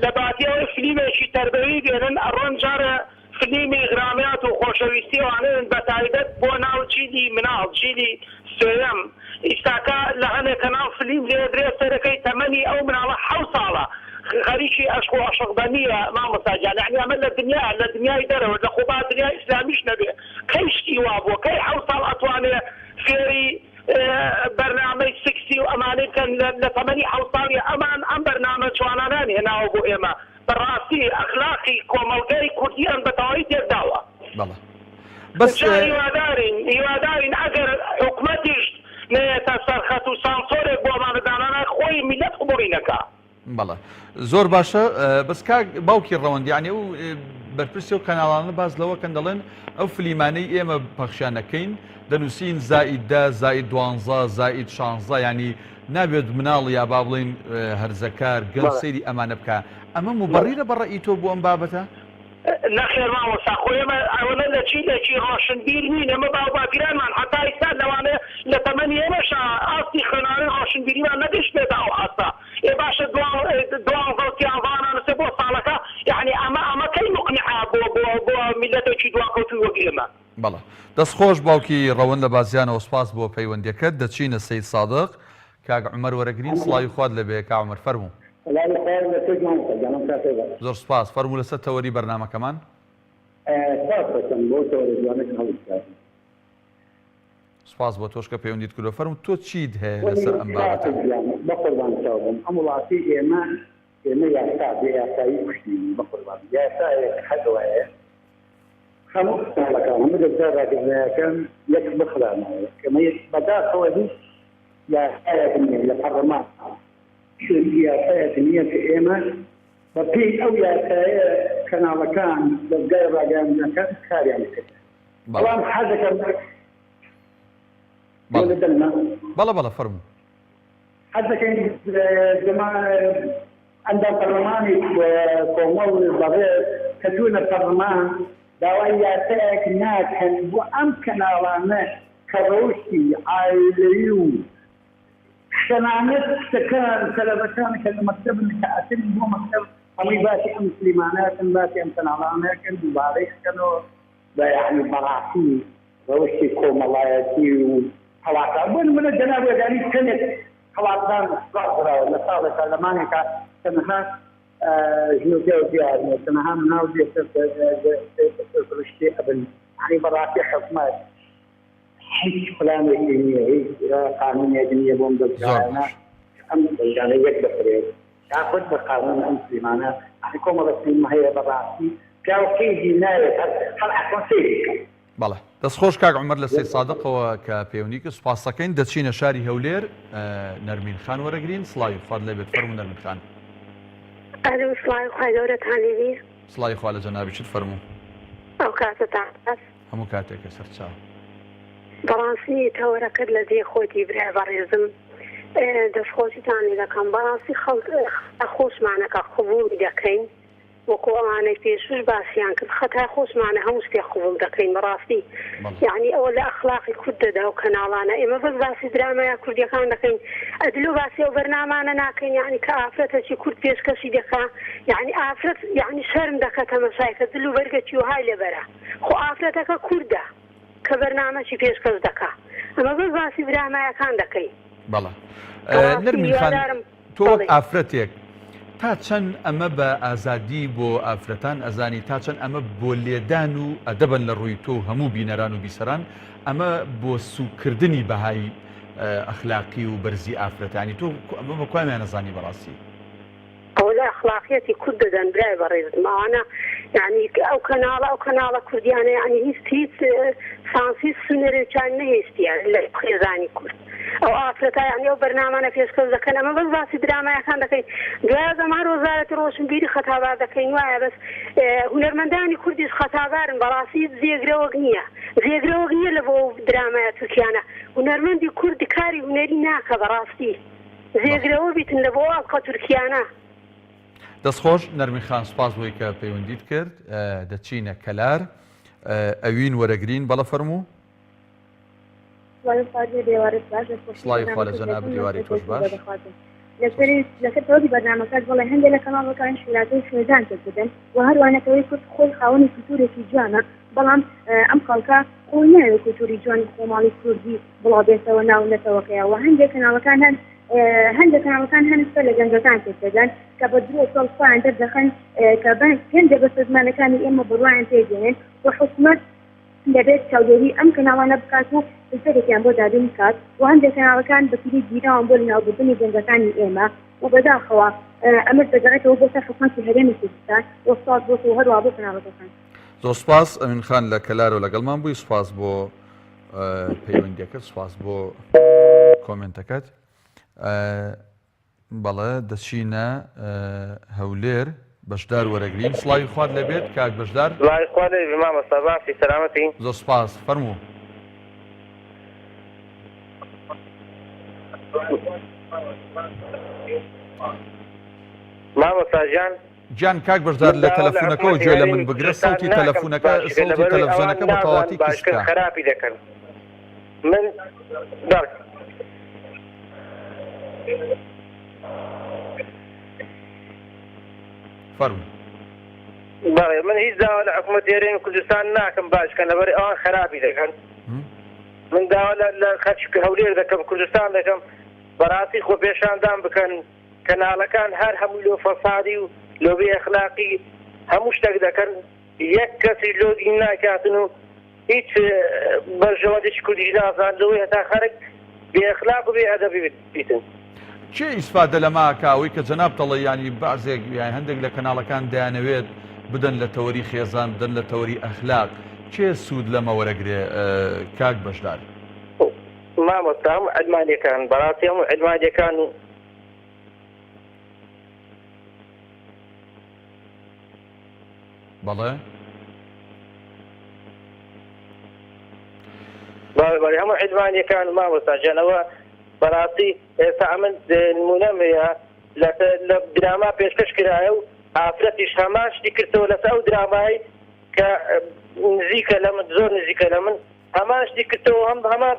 S7: لە باتیەوەی فلیمێکی تەربەوی بێنن ئەڕۆن جارە فلیمی غرامیات و خۆشەویستی وانێن بە تایبەت بۆ ناو چیلی مناڵ چیلی سوێم ئیستاکە لە هەنێک کەناڵ فلیم لێدرێ سەرەکەی تەمەنی ئەو مناڵە 7 ساڵە خەریکی ئەشق و عەشقبەنیە مامۆستاجان یعنی ئەمە لە دنیای دەرەوە لە خۆبا دنیای ئیسلامیش نەبێ کەی شتی وا بووە کەی 7 ساڵ ئەتوانێ فێری بەرنامەی 60 و ئەمانەی بکەن لە تەمەنی 7 ساڵی ئەمان ئەم بەرنامە جوانانان هێناوە بۆ ئێمە بەڕاستی ئەخلاقی کۆمەڵگەی کوردیان بەتەواوی تێکداوە
S1: بەس
S7: هیوادارین ئەگەر حکومەتیش نێتە سەرخەت و سانسۆرێک بۆ ئەمانەدانانە خۆی میلەت قبوڵینەکە
S1: بەڵێ زۆر باشە بەس کاک باوکی ڕەوەند یعنی ئەو بەرپرسی و کەناڵانە باز لەوەکەن دەڵێن ئەو فلیمانەی ئێمە پەخشیانەکەین دەنووسین زائید 10 زائید 12 زائید 16 ینی نابێت مناڵ یا با بڵێن هەرزەکار گەل سەیری ئەمانە بکە ئەمە مبەڕیرە بەڕێی تۆ بۆ ئەم بابەتە
S7: نەخێر مامۆستا خۆ ئێمە ئەوەنە لە چیلێکی ڕۆشنبیر نین ئەمە باوباپیرانمان حتا ئێستا لەوانەیە لە تەمەنی ئێمەشە ئاستی خوێناوی ڕۆشنبیریمان نەگەشتێتە ئەو ئاستا ئێ باشە دوانزانانسێ بۆ ساڵەکە یعنی ئەمە کەی مقنعا بۆ میلەتێکی دواکەوتوی وەک ئێمە
S1: بەڵێ دەستخۆش باوکی ڕەوەند لە بازیانەوە سپاس بۆ پەیوەندیەکەت دەچینە سەید سادق کاک عومەر وەرەگرین سڵاوی خوارد لەبێ کا عومەر فەرموو زۆر سپاس فەرموو لەسەر تەوەری بەرنامەکەمان سپاس بۆ تۆش کە پەیوەندیت کردووە فەرموو تۆ چیت هەیە لەسەر ئەم بابەتە
S10: ئەم وڵاتی ئێمە یاسا بێ یاسایی کوشتین بەقوربان یاسایەک هەدوایە هەموو کانالەکان هەموو دەستدارڕاگەرنەکان یەک بخرانەوە کەمە بەداخەوە هیچ یاسایەک نییە لە پەرلەمان شوێنی یاسایەک نییە کە ئێمە بە پێی ئەو یاسایە کەناڵەکان دەستگای ڕاگەیاندنەکان کاریان کرد بەڵام حەزەکەم
S1: بەڵە فەرموو
S10: حەزەکەین ئەندام پەرلەمانی کۆمەڵ بەڕێز کە چوونە پەرلەمان داوای یاسایەک ناکەن بۆ ئەم کەناڵانە کە ڕۆشتی عایلەیی و شەنانەت شتەکان سەلەبەکان کە لە مەکتەبن کە ئەسری بۆ مەکتەب هەمووی باسی ئەم مسلمانەکەن باسی ئەم کەناڵانەکەن دووبارەی بکەنەوە بە یعنی بەڕاستی ڕۆشتی کۆمەڵایەتی و هەڵاتان بۆ نمونە جەناب وێدانی چەندێک هەڵاتان ڕاستراوە لە ساڵی پەرلەمانێکە تەنها ژنوکە و دیارنە تەنها مناو دێتە ڕشتی ئەبن یعنی بەڕاستی حکومەت هیچ پلانێکی نییە هیچ قانونێکی نییە بۆم دەستگایانە ئەم دەژانە یەک دەفرێت یاخود بە قانون ئەم مسلمانە یعنی کۆمەڵە مسلم هەیە بەڕاستی پیاوەکەیدی ناوێت هەر ئەکۆن سێری
S1: بەڵێ دەستخۆش کاک عومەر لە سێ سادقەوە کە پەیوەندی کرد سوپاسەکەین دەچینە شاری هەولێر نەرمین خان وەرەگرین سڵاوی خوارد لێبێت فەرموو نەرمین خان
S11: سڵاوی خوای گەورەتان لێبێ
S1: سڵاوی خوا لە جەنابیشت فەرموو
S11: ئەو کاتتان
S1: هەموو کاتێکە سەرچاو
S11: بەڕاستی تەوەرەکەت لە دێ خۆتی برای بەڕێزم دەستخۆشیتانی دەکەم بەڕاستی خۆشمانەکە قبوڵی دەکەین وەکو ئەوانەی پێشوش باسییان کرد خەتای خۆشمانە هەموو شتێ قبوڵ دەکەین بەڕاستی یعنی ئەوە لە ئەخلاقی کورد دەدا و کەناڵانە ئێمە بەس باسی درامەیە کوردیەکان دەکەین ئەدلو باسی ئەو بەرنامانە ناکەین یعنی کە ئافرەتەکی کورد پێشکەشی دەکا یعنی ئافرەت یعنی شەرم دەکە تەمەشایکە دل و بەرگەکی و های لەبەرە خۆ ئافرەتەکە کووردە کە بەرنامەی پێشکەش دەکا ئەمە بەس باسی درامایەکان دەکەین
S1: بەڵێ نەرمین خان تۆ ئافرەتێک تا چەند ئەمە بە ئازادی بۆ ئافرەتان ئەزانی تا چەند ئەمە بۆ لێدان و ئەدەبن لە ڕووی تۆ هەموو بینەران و بیسەران ئەمە بۆ سوکردنی بەهای ئەخلاقی و بەرزی ئافرەتانی تۆ ئەمە بە کوێمیان نەزانی بەڕاستی
S11: ئەو لە ئەخلاقیەتی کورد دەدەن برای بەڕێزم ئەوانە یعنی ئەو کەناڵە کوردیانە یعنی هیچ سانسی سنەرێکیان نەهێشتیان لە خێزانی کورد ئەو ئافرەتە یعنی ئەو بەرنامانە پێشکەش دەکەن ئەمە بەس باسی درامایەکان دەکەین دوای زەمان وەزارەتی ڕۆشنبیری خەتابار دەکەین وایە بەس هونەرمەندانی کوردیش خەتابارن بەڕاستی زێگرەوەک نییە لە بۆ درامایە تورکیانە هونەرمەندی کوردی کاری هونەری ناکە بەڕاستی زێگرەوە بیتن لە بۆ ئەڵقە تورکیانە
S1: دەستخۆش نەرمین خان سوپاس بۆی کە پەیوەندیت کرد دەچینە کەلار ئەوین وەرەگرین بەڵە فەرموو سڵاوی خوا لە جەناب دیواری تۆش باش
S12: لەسەرەوەی بەرنامەکەات بڵێ هەندێک لە کەناڵەکان شوێنەکەی شوێدان کردن و هەروانەکەوەی کورد خۆی خاوەنی کولتورێکی جوانە بەڵام ئەم خەڵکە خۆی ناوێت کولتوری جوانی خۆماڵی کوردی بڵاوبێتەوە ناو نەتەوەکەیە و هەندێک کەناڵەکان هەنستا لە گەنجەکان پێدەن کە بە درۆ سەڵخوایان دەردەخەن کە هەندێک بە سەزمانەکانی ئێمە بڕوایان پێدێنێن و حکومەت دەبێت چاودێری ئەم کەناڵانە بکات و فیلترێکیان بۆ دادن بکات و هەندێک کەناڵەکان بەپیری گیراوان بۆ لەناوبردنی گەنجەکانی ئێمە و بەداخەوە ئەمە دەگەڕێتەوە بۆ سەر حکومەتی هەرێمی کوردستان و سپاس بۆ هەروە بۆ کەناڵەکان
S1: زۆر سپاس ئەمین خان لە کەلارەوە لەگەڵمان بووی سپاس بۆ پەیوەندیەکەت سپاس بۆ کۆمنتەکەت بەڵێ دەچینە هەولێر بەشدار وەرەگرین سڵاوی خوارد لەبێت کاک بەشدار
S6: سڵاوی خوارد لەبێت مامۆستا باسی سەلامەتی
S1: زۆر سپاس فەرموو
S6: مامۆستا
S1: گیان کاک بەشدار لە تەلەفۆنەکەەوە گوێ لە من بگرە سەوتی تەلەفۆنەکە سەوتی تەلەڤیزۆنەکە بە تەواوەتی کشکە
S6: خراپی دەکەن من
S1: فەرموو
S6: بەڵێ من هیچ داوا لە حکوومەت هێرێمی کوردستان ناکەم باشکەن لەبەر ئەوان خراپی دەکەن من داوا لە خەرچ هەولێر دەکەم کوردستان دەکەم بەڕاستی خۆ پێشاندان بکەن کەناڵەکان هەر هەموو لۆ فەسادی و لۆبێ ئەخلاقی هەموو شتێک دەکەن یەک کەسی لۆدی ناکاتن و هیچ بەرژەوەندێکی کوردی نازان لەوەی هەتا خەرک بێ ئەخلاق و بێ ئەدەبی بیتن
S1: چێ ئیسفادە لەماکە ئەوەی کە جەناب دەڵێ ینی بازێک یان هەندێک لە کەناڵەکان دەیانەوێت بدەن لە تەوەری خێزان بدەن لە تەوەری ئەخلاق کێ سوود لەمە وەرەگرێ کاک بەشدار؟
S6: مامۆستا هەموو عەدمانیەکان بەڕاستی هەموو عەدمانیەکان و
S1: بەڵێ
S6: بەڵێ هەموو عیدوانیەکان مامۆستا جانەوە بەڕاستی ئێستا ئەمن نمونەمەیە لە دراما پێشکەش کرایە و ئافرەتیش هەمان شتی کردەوە لەسەر ئەو درامایی کە نزیکە لە من زۆر نزیکە لە من هەمان شتی کردەوە هەمان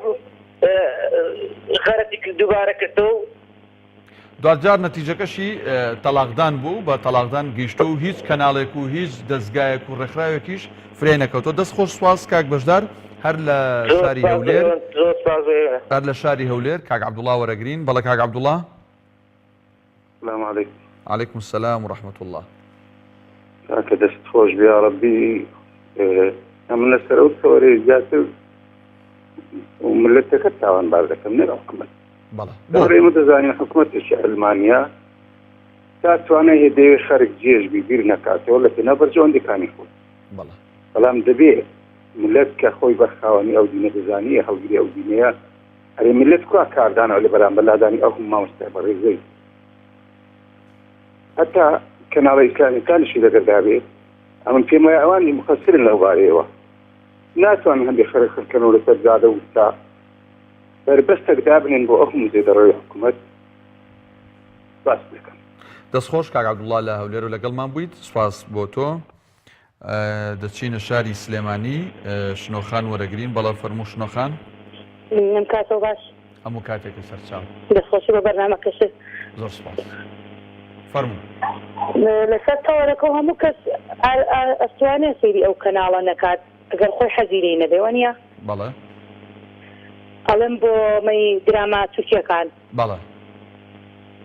S6: غەرەتی دووبارە کردەوە
S1: دوجار نەتیجەکەشی تەلاقدان بوو بە تەلاقدان گەیشتە و هیچ کەناڵێک و هیچ دەستگایەک و ڕێکخراوێکیش فرێ نەکەوتەوە. دەست خۆش سواز کاک بەشدار هەر لە شاری هەولێر هەر لە شاری هەولێر کاک عەبدوڵڵا وەرەگرین. بەڵێ کاک عەبدوڵڵا.
S13: السلام عليكم.
S1: عليكم السلام ورحمة الله.
S13: کاکە دەست خۆش بێ یا ڕەبی ئەمن لەسەر ئەو تەوەرەی زیاتر و ملەتەکە تاوانبار دەکەم نەر حکومەت. بەڵێ دەزانین حکومەتێکی ئەلمانیا تاتوانێت هێدەوێ خەرک جێژ بیر نەکاتەوە لە پێنا بەرجەوەندەکانی خۆی. بەڵام دەبێت ملت کە خۆی بەرخاوەنی ئەو دینە دەزانیە هەڵگیری ئەو دینەیە هەرێ ملت کوا کاردانەوە لە بەرامبەر لادانی ئەو مامۆستا بەڕێزەی هەتا کەناڵە ئیسلامیەکانیشی دەگەردابێت ئەمن پێم وایە ئەوانی مخەسرن لەو بارەیەوە ناتوانن هەندێک خەرک خەرکەنەوە لەسەر زادە وستا بربەستێک دابنێن بۆ ئەو موزەی دەڕۆی حکوومەت باس بکەن.
S1: دەستخۆش کاک عەبدوڵڵا لە هەولێر و لەگەڵمان بوویت. سوپاس بۆ تۆ. دەچینە شاری سلێمانی شنۆخان وەرەگرین. بەڵام فەرموو شنۆخان.
S11: کاتەوە باش.
S1: هەموو کاتێکی سەرچاو.
S11: دەستخۆشی بە بەرنامەکەشت.
S1: زۆر سوپاس. فەرموو.
S11: لەسەر تەوەرەکە هەموو کەس ئەستوانێ سەیری ئەو کەناڵە نەکات ئەگەر خۆی حەزیرەی نەبێ وانە؟
S1: بەڵێ.
S11: ئەڵێم بۆ مەی دراما تورکیەکان.
S1: بەڵێ.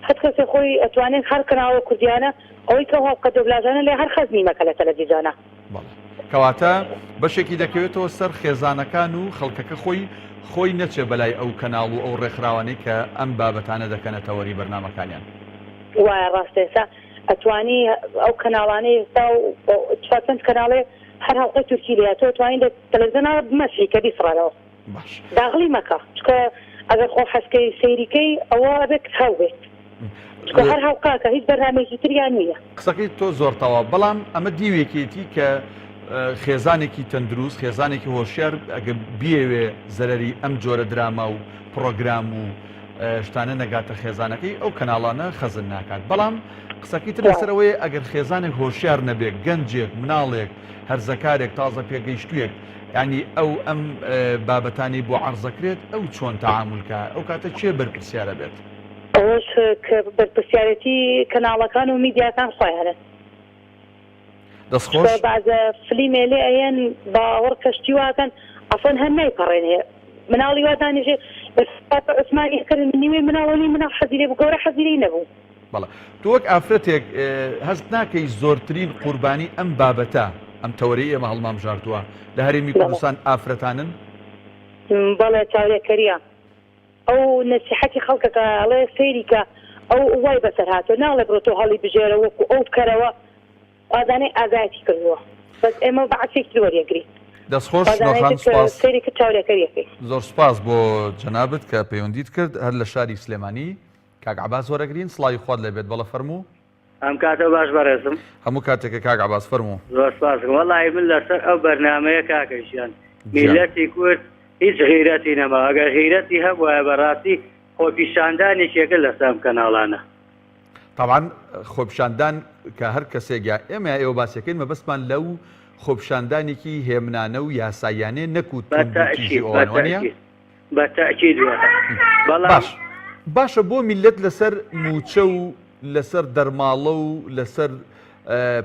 S11: هەر کەسێ خۆی ئەتوانێت هەر کەناڵە کوردیانە ئەوەی کە هەڵقە دەبلازانە لێ هەر خەزمی مەکە لە تەلەڤیزیۆنە.
S1: کەواتە بەشێکی دەکەوێتەوە سەر خێزانەکان و خەڵکەکە خۆی نەچێ بەلای ئەو کەناڵ و ئەو ڕێکخراوانەی کە ئەم بابەتانە دەکەنە تەوەری بەرنامەکانیان.
S11: وایە ڕاستێسا ئەتوانی ئەو کەناڵانەی ئێستا و چەند کەناڵێ هەر هەڵقەی تورکی لێ تۆ توانین تەلەڤیزیۆنە بمەسی کە بیسڕێنەوە داغڵی مەکە چکە ئەگەر خۆ حەسکەی سەیریکەی ئەوە بێت هەڵبێت چکە هەر هەڵقاکە هیچ بەرنامێکی تریان نییە.
S1: قسەکەی تۆ زۆرتەوە بەڵام ئەمە دیوێکێتی کە خێزانێکی تەندروست خێزانێکی هۆشیار ئەگە بیەوێ زەرەری ئەم جۆرە دراما و پرۆگرام و شتانە نەگاتە خێزانەکەی ئەو کەناڵانە خەزن ناکات. بەڵام قسەکەی تر لەسەرەوەی ئەگەر خێزانێک هۆشیار نەبێت گەنجێک مناڵێک هەرزەکارێک تازە پێگەیشتوویەک ینی ئەم بابەتانی بۆ عەرزەکرێت ئەو چۆن تەعامولکە ئەو کاتە چێ بەرپرسیارە بێت؟
S11: ئەوەش کە بەرپرسیارەتی کەناڵەکان و میدیاکان خۆیانە.
S1: دەستخۆش
S11: بازە فلیمێ لێ ئەیەن باوەڕ کەشتی واکەن ئەفەن هەر نایپەڕێنێ مناڵی وادانیژێ عوسمانی کردن نیوێ مناڵی مناڵ حەزیرێ بوو گەورە حەزیرەی نەبوو.
S1: بەڵێ تۆ وەک ئافرەتێک هەست ناکەی زۆرترین قوربانی ئەم بابەتە ئەم تەوەرەی ئێمە هەڵمامژاردووە لە هەرێمی کوردستان ئافرەتانن؟
S11: بەڵێ چاودێکەریە ئەو نەسیحەتی خەڵکەکە ئەڵێ سەیریکە ئەو وای بەسەر هاتووە ناڵێ بڕۆ تۆ هەڵی بژێرە وەکو ئەو بکەرەوە ئازانەی ئازایەتی کردووە بەس ئێمە بەعکسێکی وەریەگری.
S1: دەستخۆش شنۆخان سوپاس.
S11: سەیریکە چاودێکەریەکەی
S1: زۆر سوپاس بۆ جەنابەت کە پەیوەندیت کرد هەر لە شاری سلێمانی. کاک عەباس وەرەگرین سڵاوی خۆت لێبێت. بەڵێ فەرموو.
S14: ئەم کاتە باش بەڕێزم.
S1: هەموو کاتێکە کاک عەباس فەرموو.
S14: زۆر سپاس. وەڵی من لەسەر ئەو بەرنامەیە کاکەشیان میلەتی کورد هیچ غیرەتی نەما ئەگەر غیرەتی هەبووە بەڕاستی خۆپیشاندانێکێکە لەسەر ئەم کەناڵانە.
S1: طبعا خۆپیشاندان کە هەر کەسێکیا ئێمە ئێوە باسەکەین مەبەستمان لەو خۆپیشاندانێکی هێمنانە و یاسایانێ نەکوت
S14: بەتەئکید
S1: باش باشە بۆ میلەت لەسەر موچە و لەسەر دەرماڵە و لەسەر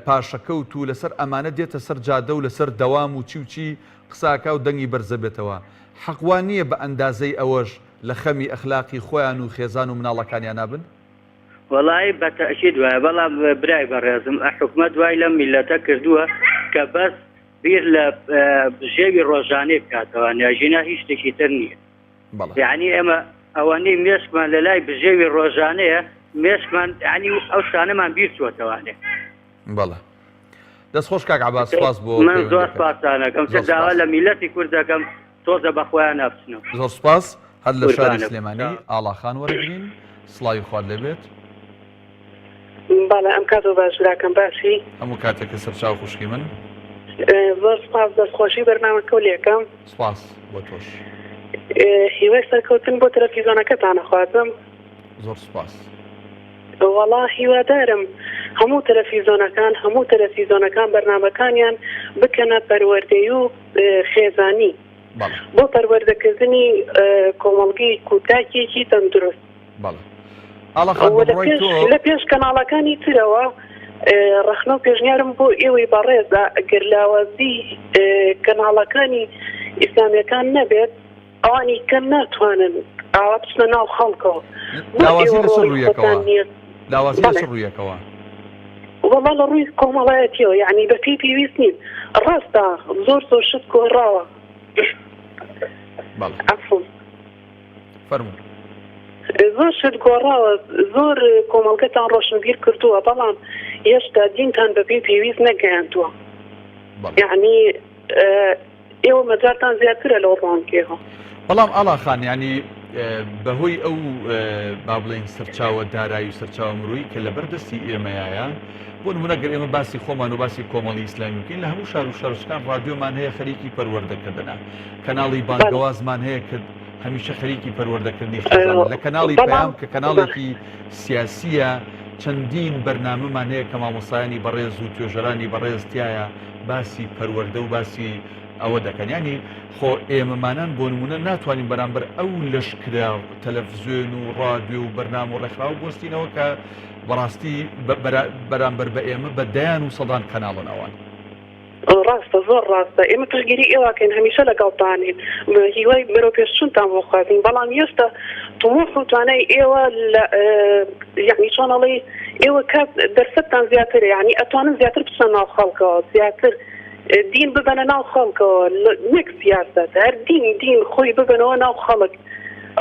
S1: پاشەکەوت و لەسەر ئەمانە دێتە سەر جادە و لەسەر دەوام و چی قساکە و دەنگی بەرزە بێتەوە حەقوانیە بە ئەندازەی ئەوەش لە خەمی ئەخلاقی خۆیان و خێزان و مناڵەکانیان نابن؟
S14: وەڵی بەتەئکید وایە بەڵام برای بەڕێزم حکومەت دوای لەم میلەتە کردووە کە بەس بیر لە ژێوی ڕۆژانەی بکاتەوە ناژینە هیچ شتێکی تر نییە. یعنی ئێمە ئەوانەی مێشکمان لە لای بژێوی ڕۆژانەیە مێشکمان ینی ئەو شانەمان بیر چوەتەوانێ.
S1: بەڵێ دەستخۆش کاک عەباس سپاس بۆ
S14: من زۆر سپاسانەکەم چ داوا لە میلەتی کوردەکەم تۆزە بەخۆیان نەبچنەوە.
S1: زۆر سپاس. هەر لە شاری سلێمانی ئاڵاخان وەرەگرین سڵاوی خوارد لێبێت.
S15: باڵە ئەم کاتۆ باشراکەم باسی
S1: هەموو کاتێککە سەرچاو خوشکی من
S15: زۆر سپاس دەستخۆشی بەرنامە کەولێکم
S1: سپاس بۆ تۆش.
S15: هیوای سەرکەوتن بۆ تەلەڤیزۆنەکەتانە خوازم.
S1: زۆر سپاس.
S15: وەڵا هیوادارم هەموو تەلەڤیزۆنەکان بەرنامەکانیان بکەنە پەروەردەی و خێزانی بۆ پەروەردەکردنی کۆمەڵگەی کوتاکێکی تەندروست. لە پێش کەناڵەکانی ترەوە ڕەخنە و پێشنیارم بۆ ئێوەی بەڕێزە ئەگەر لاوازی کەناڵەکانی ئیسلامیەکان نەبێت ئەوانی کەم ناتوانن ئاوا بچنە ناو خەڵکەوە.
S1: لاوازی لەسەر ڕوویەکەوە
S15: وەڵا لە ڕووی کۆمەڵایەتیەوە یعنی بە پێی پێویست نین ڕاستە زۆر شت گۆڕاوە.
S1: فەرموو.
S15: زۆر شت گۆڕاوە زۆر کۆمەڵگەتان ڕۆشنبیر کردووە بەڵام هێشتا دینتان بە پێی پێویست نەگەیاندووە. یعنی ئێوە مەجارتان زیاترە لەو ڕوانکێەوە.
S1: بەڵام ئاڵاخان ینی بەهۆی ئەو با بڵێن سەرچاوە دارایی و سەرچاوە مرۆیی کە لە بەردەستی ئێمەیە بۆ نمونەگەر ئێمە باسی خۆمان و باسی کۆمەڵی ئیسلامی بکەین لە هەموو شار و شارستان ڕادیۆمان هەیە خەریکی پەروەردەکردنە کەناڵی بانگەوازمان هەیە کرد هەمیشە خەریکی پەروەردەکردنی لە کەناڵی پەیام کە کەناڵێکی سیاسیە چەندین بەرنامەمان هەیە کە مامۆستایانی بەڕێز و توێژەرانی بەڕێزتیایە باسی پەروەردە و باسی ئەوە دەکەن ینی خۆ ئێمەمانان بۆ نمونە ناتوانین بەرامبەر ئەو لەشکرا تەلەڤیزیۆن و ڕادیۆ و بەرنامە و ڕێکخراو بۆستینەوە کە بەڕاستی بەرامبەر بە ئێمە بەدایان و سەدان کەناڵن ئەوان.
S15: ڕاستە زۆر ڕاستە ئێمە پشگیری ئێواکەین هەمیشە لەگەڵتانین هیوای مرۆ پێشچوونتان بۆ خوازین بەڵام هێشتا تموح و توانای ئێوە یعنی چۆنەڵی ئێوە کات دەرسەتتان زیاترە یعنی ئەتوانن زیاتر بچنە ناو خەڵکەوە زیاتر دین ببەنە ناو خەڵکەوە نەک سیاست هەر دین خۆی ببنەوە ناو خەڵک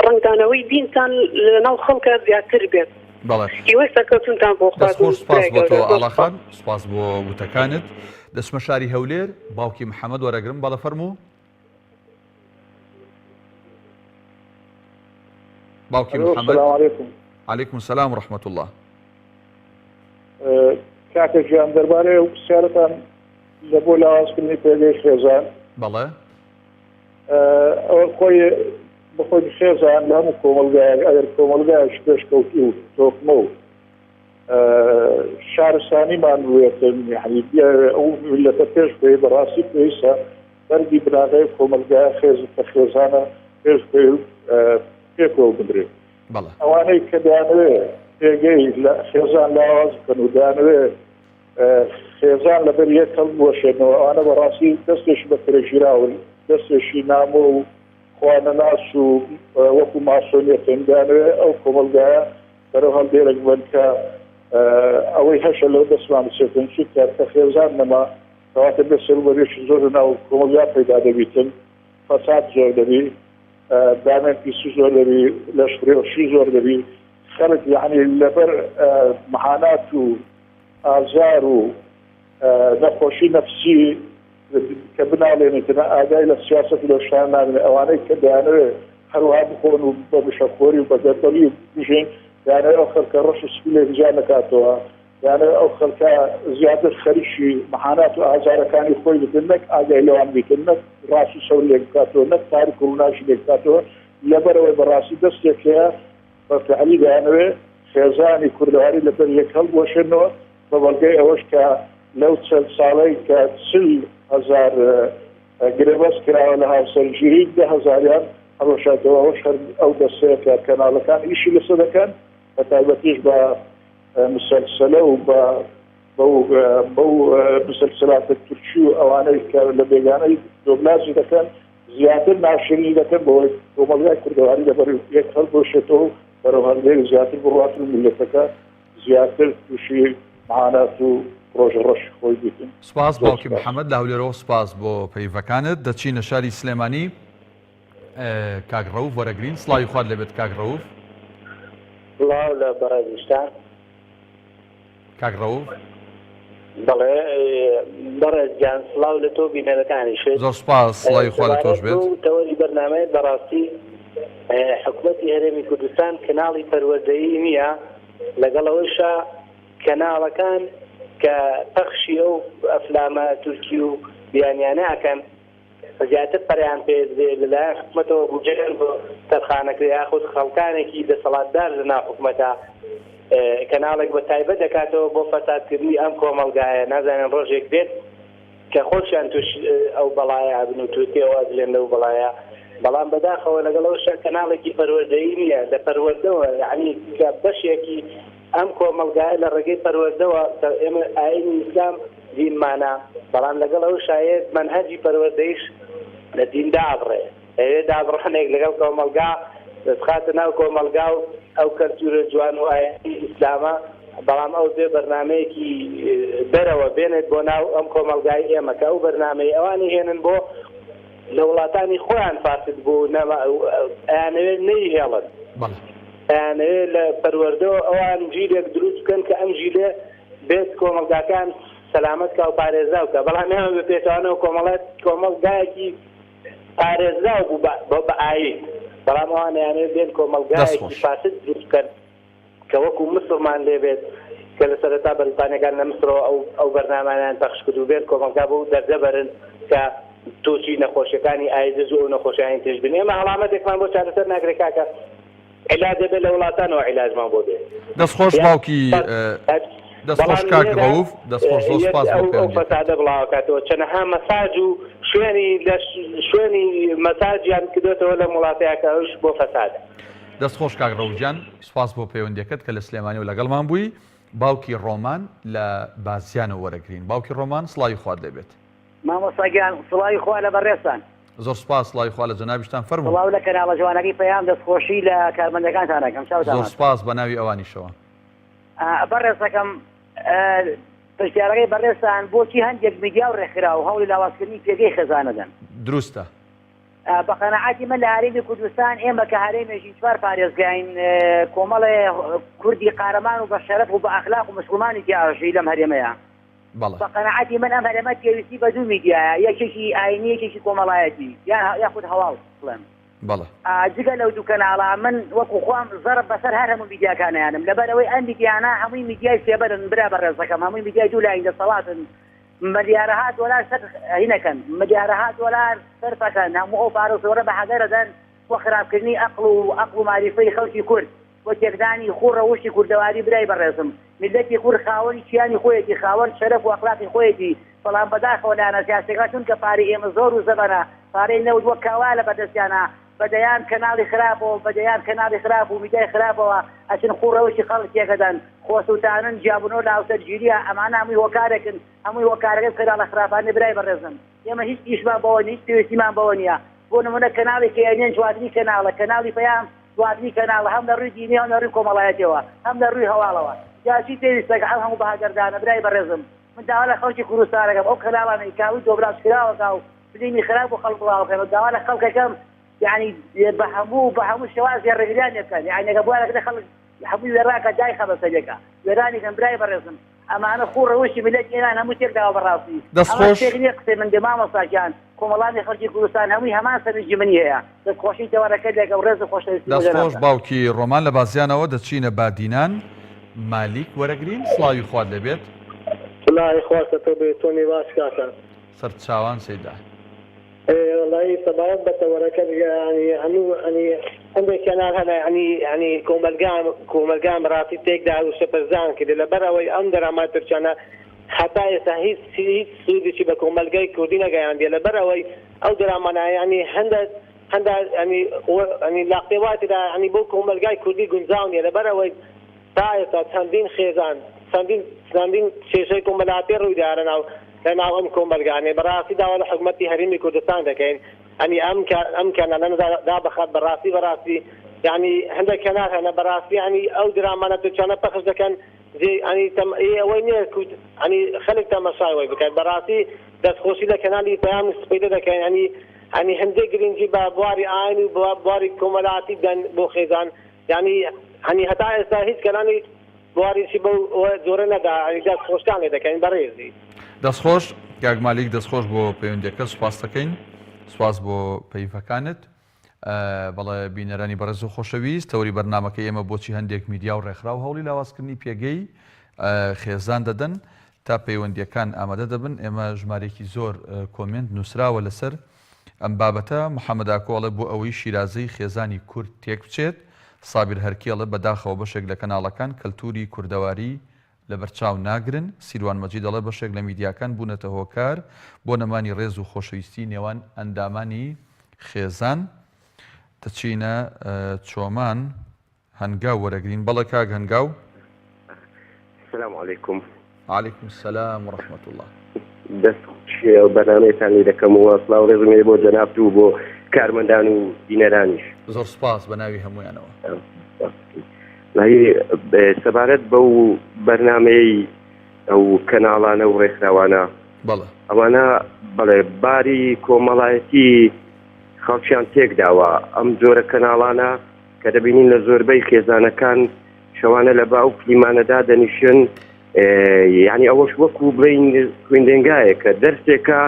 S15: ڕنگدانەوەی دینتان لە ناو خەڵکە زیاتر بێت. هیوای سەرکەوتنتان بۆ خوازم.
S1: سپاس بۆ تۆ ئاڵاخان سپاس بۆ وتەکانت. دەچمە شاری هەولێر باوکی محەممەد وەرەگرم بەڵە فەرموو باوکی محەممەد عەلەیکوم سەلام و ڕەحمەت الله.
S16: کاکەگیان دەربارەی ئەو پرسیارەتان لە بۆ لاوازکردنی پێگەی خێزان
S1: بەڵێ
S16: ئەوە خۆی بخۆی خێزان لە هەموو کۆمەلگایەک ئەگەر کۆمەلگایەک پێشکەوتی و تۆکمە و شارستانیمان وێتن یعنی ئەو میلەتە پێش بێ بەڕاستی پێویستە بەرگی بناغەی کۆمەلگای خێزانە پێش بێ پێکەوە بدرێت. ئەوانەی کە دەیانەوێت پێگەی لە خێزان لاواز بکەن و دەیانەوێت خێزان لەبەر یەک هەڵبوەشێنەوە ئەوانە بەڕاستی دەستێکی بە پرێژیراون دەستێکی نامۆ و خوانەناس و وەکو ماسۆنیەتن دەیانەوێت ئەو کۆمەلگایە بەرەو هەڵدێرەک بن کە ئەوەی هەشە لەو دەستمان بچێتن چونکە کە خێزان نەما کەواتە بێ سەروبەرێکی زۆر ناو کۆمەلگا پەیدا دەبیتن فەساد زۆر دەبی دامێن پیسی زۆر دەبی لەشفرێوەشی زۆر دەبی خەڵک یعنی لەبەر مەحانات و ئازار و نەخۆشی نەفسی کە بناڵێنێتنە ئاگای لە سیاست و لە شان نابێت ئەوانەی کە دەیانەوێت هەروها بخۆن و بە بشەخۆری و بە دەربەری و بژین یانە ئەو خەڵکە ڕەش و سپی لێ بجا نکاتەوە یانە ئەو خەڵکە زیاتر خەریکی مەحانات و ئازارەکانی خۆی بکەن نەک ئاگای لەوان بیکەن نەک ڕاست و سەور لێ بکاتەوە نەک تاریک و ڕووناچی لێ بکاتەوە لەبەرەوەی بەڕاستی دەستێک هەیە بە فعلی دەیانەوێت خێزانی کوردەواری لەبەر یەک هەڵبوەشێنەوە بە بەڵگەی ئەوەش کە لەو چەند ساڵەی کە 40,000 گرێبەست کراوە لە هاوسەرگیری 10,000یان هەڵۆشاتەوە ئەوش هەر ئەو دەستەیە کە کەناڵەکان ئیشی لەسە دەکەن بە تایبەتیش بە مسلسلە و بەو مسلسلاتە تورکی و ئەوانەی کە لە بێگانەی دۆبلازی دەکەن زیاتر ناشرینی دەکەن بەوەی کۆمەڵگای کوردەواری لەبەر یەک هەڵبوەشێتەوە بەرەو هەڵدێری زیاتر بڕات و میلەتەکە زیاتر تووشی معانات و ڕۆژە ڕەش خۆی بیتن.
S1: سپاس باوکی محەممەد لە هەولێرەوە سپاس بۆ پەیوەکانت دەچینە شاری سلێمانی کاک ڕەوف وەرەگرین سڵاوی خوارد لەبێت کاک ڕەوف.
S5: سڵاو لە بەڕێزیشتان
S1: کاک ڕەوف
S17: بەڵێ بەڕێز گیان سڵاو لە تۆ بینەرەکانی شێت
S1: زۆر سپاس سڵاوی خوا لە تۆش بێت.
S17: تەوەری بەرنامەیە بەڕاستی حکوومەتی هەرێمی کوردستان کەناڵی پەروەردەیی نییە، لەگەڵەوەیشە کەناڵەکان کە پەخشی ئەو ئەفلامە تورکی و بیانیانەکەن زیاتر پەریان پێدێ لەلایەن حکوومەتەوە بودجێن بۆ تەرخانەکرێ یاخود خەڵکانێکی دەسەڵاتدار لە ناو حکوومەتە کەناڵێک بە تایبەت دەکاتەوە بۆ فەسادکردنی ئەم کۆمەلگایە، نازانێن ڕۆژێک بێت کە خۆشیان توش ئەو بەڵایە بن و تووتێەوە دلێن لەو بەڵایە، بەڵام بەداخەوە لەگەڵەوەشە کەناڵێکی پەروەردەیی نییە لە پەروەردەوە، یعنی کە بەشێکی ئەم کۆمەلگایە لە ڕێگەی پەروەردەوە ئێمە ئاینی ئیسلام دینمانە، بەڵام لەگەڵەوە شایەت منهەجی پەروەردەیش لە دین دابڕێ، ئەوێ دابڕانێک لەگەڵ کۆمەلگا دەستخاتە ناو کۆمەلگا و ئەو کەلتورە جوان و ئاینی ئیسلامە، بەڵام ئەو دێ بەرنمەیەکی دەرەوە بێنێت بۆ ناو ئەم کۆمەلگای ئێمە کە ئەو بەرنمەی ئەوانی هێنن بۆ لە وڵاتانی خۆیان فاسد بوو ئەیانەوێت نەیهێڵن، ئەیانەوێت لە پەروەردەوە ئەوان ژیرێک دروست بکەن کە ئەم ژیرێ بێت کۆمەلگاکان سەلامەت کا و پارێزراو کە، بەڵام ئێمە بە پێچوانەوە کۆمەلگایەکی پارێزراو بوو بە ئاین، بەڵام ئەوان ئەیانەوێت بێن کۆمەلگایەکی فاسد دروست بکەن کە وەکو مسلمان لێبێت کە لە سەرەتا بەریتانیەکان لە مسرەوە ئەو بەرنامانیان پەخش کرد و بێن کۆمەلگا بۆ دەردەبەرن کە تۆچی نەخۆشیەکانی ئایدز و نەخۆشیانی تێش بن. ئێمە هەڵامەتێکمان بۆ چارەسەر ناگرێت کاکە عیلاج دەبێت لە وڵاتانەوە عیلاجمان بۆ بێت.
S1: دەستخۆش باوکی دەستخۆش کاک ڕەوف، دەستخۆش زۆر سپاس بۆ
S17: ئەو فەسادە بڵاوکاتەوە چەندەها مەساج و شوێنی مەساجیان کردوێتەوە لە وڵاتەیەکە ئەوش بۆ فەسادە.
S1: دەستخۆش کاک ڕەوفجان، سپاس بۆ پەیوەندیەکەت کە لە سلێمانی و لەگەڵمان بووی. باوکی ڕۆمان لە باسییانە وەرەگرین. باوکی ڕۆمان سڵاوی خوارد دەبێت.
S18: مامۆستاگیان سڵاوی خوا لە بەڕێستان.
S1: زۆر سپاس سڵاوی خوا لە جەنابیشتان فەرموو.
S18: سڵاو لە کەناڵە جوانەکەی پەیام دەستخۆشی لە کارمەندەکانتان ئەکەم.
S1: زۆر سپاس بە ناوی ئەوانیشەوە.
S18: بەڕێستەکەم پرسیارەکەی بەڕێستان بۆچی هەندێک میدیا و ڕێکخرا و هەوڵی لاوازکردنی پێگەی خێزانەدەن؟
S1: دروستە.
S18: بە قەنەعاتی من لە هەرێمی کوردستان ئێمە کە هەرێمێکی چوار پارێزگاین کۆمەڵێ کوردی قارەمان و بە شەرەف و بە ئەخلاق و مسلمانی تیاژی لەم هەرێمەیە. بە قەنەعاتی من ئەم هەرێمە پێویستی بە دوو میدیایە، یەکێکی ئاینی یەکێکی کۆمەڵایەتی یاخود هەواڵ بڵێم. جگە لەو دوو کەناڵە من وەکو خۆم زەرب بەسەر هەر هەموو میدیاکانیانم، لەبەرەوەی ئەم میدیانە هەمووی میدیای سێبەرن برا بەڕێزەکەم، هەمووی میدیای دوو لاین دەسەڵاتن، ملیارەها دۆلار سەر هینەکەن، ملیارەها دۆلار سەرفەکەن، هەموو ئەو پارە زۆرە بە حەدەرەدەن بۆ خراپکردنی عەقڵ و ماریفەی خەڵکی کورد، بۆ تێکدانی خوڕەوشی کوردەواری برای بەڕێزم. میلەتی کورد خاوەنی چیانی خۆیەتی، خاوەن شەرەف و ئەخلاقی خۆیەتی، بەڵام بەداخەوە لایەنە سیاسیەکان چونکە پارەی ئێمە زۆر و زەبەنە، پارەی نەوت وەک کاوا لە بەدەستیانە، بەدەیان کەناڵی خراپەوە، بەدەیان کەناڵی خراپ و میدیای خراپەوە ئەچن خوڕەوشی خەڵک تێکەدەن، خۆسووتانن، جیابونەوە لە هاوسەرگیریە، ئەمانە هەمووی هۆکارێکن، هەمووی هۆکارەکەن کەناڵە خراپانە برای بەڕێزم. ئێمە هیچ ئیشمان بەوە نیست، پێویستیمان بەوە نییە. بۆ نمونە کەناڵی کێنێن جواتنی کەناڵە، کەناڵی پەیام جواتنی کەناڵە، هەم لە ڕووی دینی هەم لە ڕووی کۆمەڵایەتیەوە، هەم لە ڕووی هەواڵەوە. جاچی پێویستەکە هەموو بەهاگەردانە برای بەڕێزم. من داوا لە خەڵکی کوردستانەکەم ئەو کەناڵانەی کاوی دۆبراسکراوەکە و بلینی خراپ و خەڵک بڵاوەکەم، داوا لە خەڵکەکەم يعني بهمو شواذ الرجلان كان يعني قبل كده خلق حبيبي وراك جاي خبر سجكا وراني كان براي برسم اما انا خور وشي بلادي انا مو تقدر براسي
S1: دسخوش
S18: من دمام صاجان كوملاني خرجي كردستان همي همان سن الجمنيه دسخوشي تورا كده ورز خوش
S1: دسخوش باوكي رومان لبازيانەوە دەچینە بادینان مالیک وەرەگرین سڵاوی خوارد دەبێت.
S19: سڵاوی خوارد بێتۆنی باش کاکە
S1: سەرچاوان سەیدا.
S19: والله طبعا بتورك يعني عندك كنال هذا يعني كوملقام راسي تيك دا وشبرزان كده لبروي اندر ما ترشانا حتى يسهيس سودي شي بكوملقاي كودينا عندي لبروي او درامنا يعني هند يعني لاقيوات دا يعني بو كوملقاي كودي غنزاون يا لبروي تايتا تندين خيزان تندين شي كوملاتي رو دارنا لأن أمكم برجعني براسي داول حكومتي هريمي كردستان ذكين يعني أمكن أنا دا بخد براسي يعني عندك كنال أنا براسي يعني أو دراما أنا تشانا بخش ذكين زي يعني تم إيه وين يعني خلق تمشاي وين بكين براسي دس خوشي لكنالي بيام سبيدة ذكين يعني عندك جرينجي بواري عين وبواري كمالاتي دن بوخيزان يعني هتا هيك كلامي بواریسی بە زۆرە نەدا دەست خۆشتانێ دەکەین بەڕێزی
S1: دەستخۆش کاگمالیک دەستخۆش بۆ پەیوەندیەکە سوپاس دەکەین سوپاس بۆ پەیوەکانت بەڵێ بینەرانی بەڕێز و خۆشەویست تەوری بەرنامەکە ئێمە بۆچی هەندێک میدیا و ڕێکخرا و هەوڵی لاوازکردنی پێگەی خێزان دەدەن تا پەیوەندیەکان ئامادە دەبن ئێمە ژمارێکی زۆر کۆمنت نووسراوە لەسەر ئەم بابەتە محەممەد ئاکۆڵە بۆ ئەوەی شیرازەی خێزانی کورد تێک بچێت سابیر هەرکێڵە بەداخەوە بەشێک لە کەناڵەکان کەلتوری کوردەواری لە بەرچاو ناگرن سیروان مەجید دەڵێ بەشێک لە میدیاکان بوونەتە هۆکار بۆ نەمانی ڕێز و خۆشەویستی نێوان ئەندامانی خێزان دەچینە چۆمان هەنگاو وەرەگرین بەڵێ کاک هەنگاو
S20: السلام عليكم
S1: وعليكم السلام ورحمة الله
S20: دەست بەنامەیەتان لێ دەکەم و سڵاو ڕێزمێ بۆ جەنابت و بۆ کارمەندان و بینەرانیش
S1: زۆر سپاس بە ناوی هەمویانەوە
S20: سەبارەت بەو بەرنامەی ئەو کەناڵانە و ڕێکخراوانە
S1: بەڵێ
S20: ئەوانە بەڵێ باری کۆمەڵایەتی خەڵکیان تێکداوە ئەم جۆرە کەناڵانە کە دەبینین لە زۆربەی خێزانەکان شەوانە لە باو کلیمانەدا دەنیشن یعنی ئەوەش وەکو بڵین خوێندنگایە کە دەرسێکە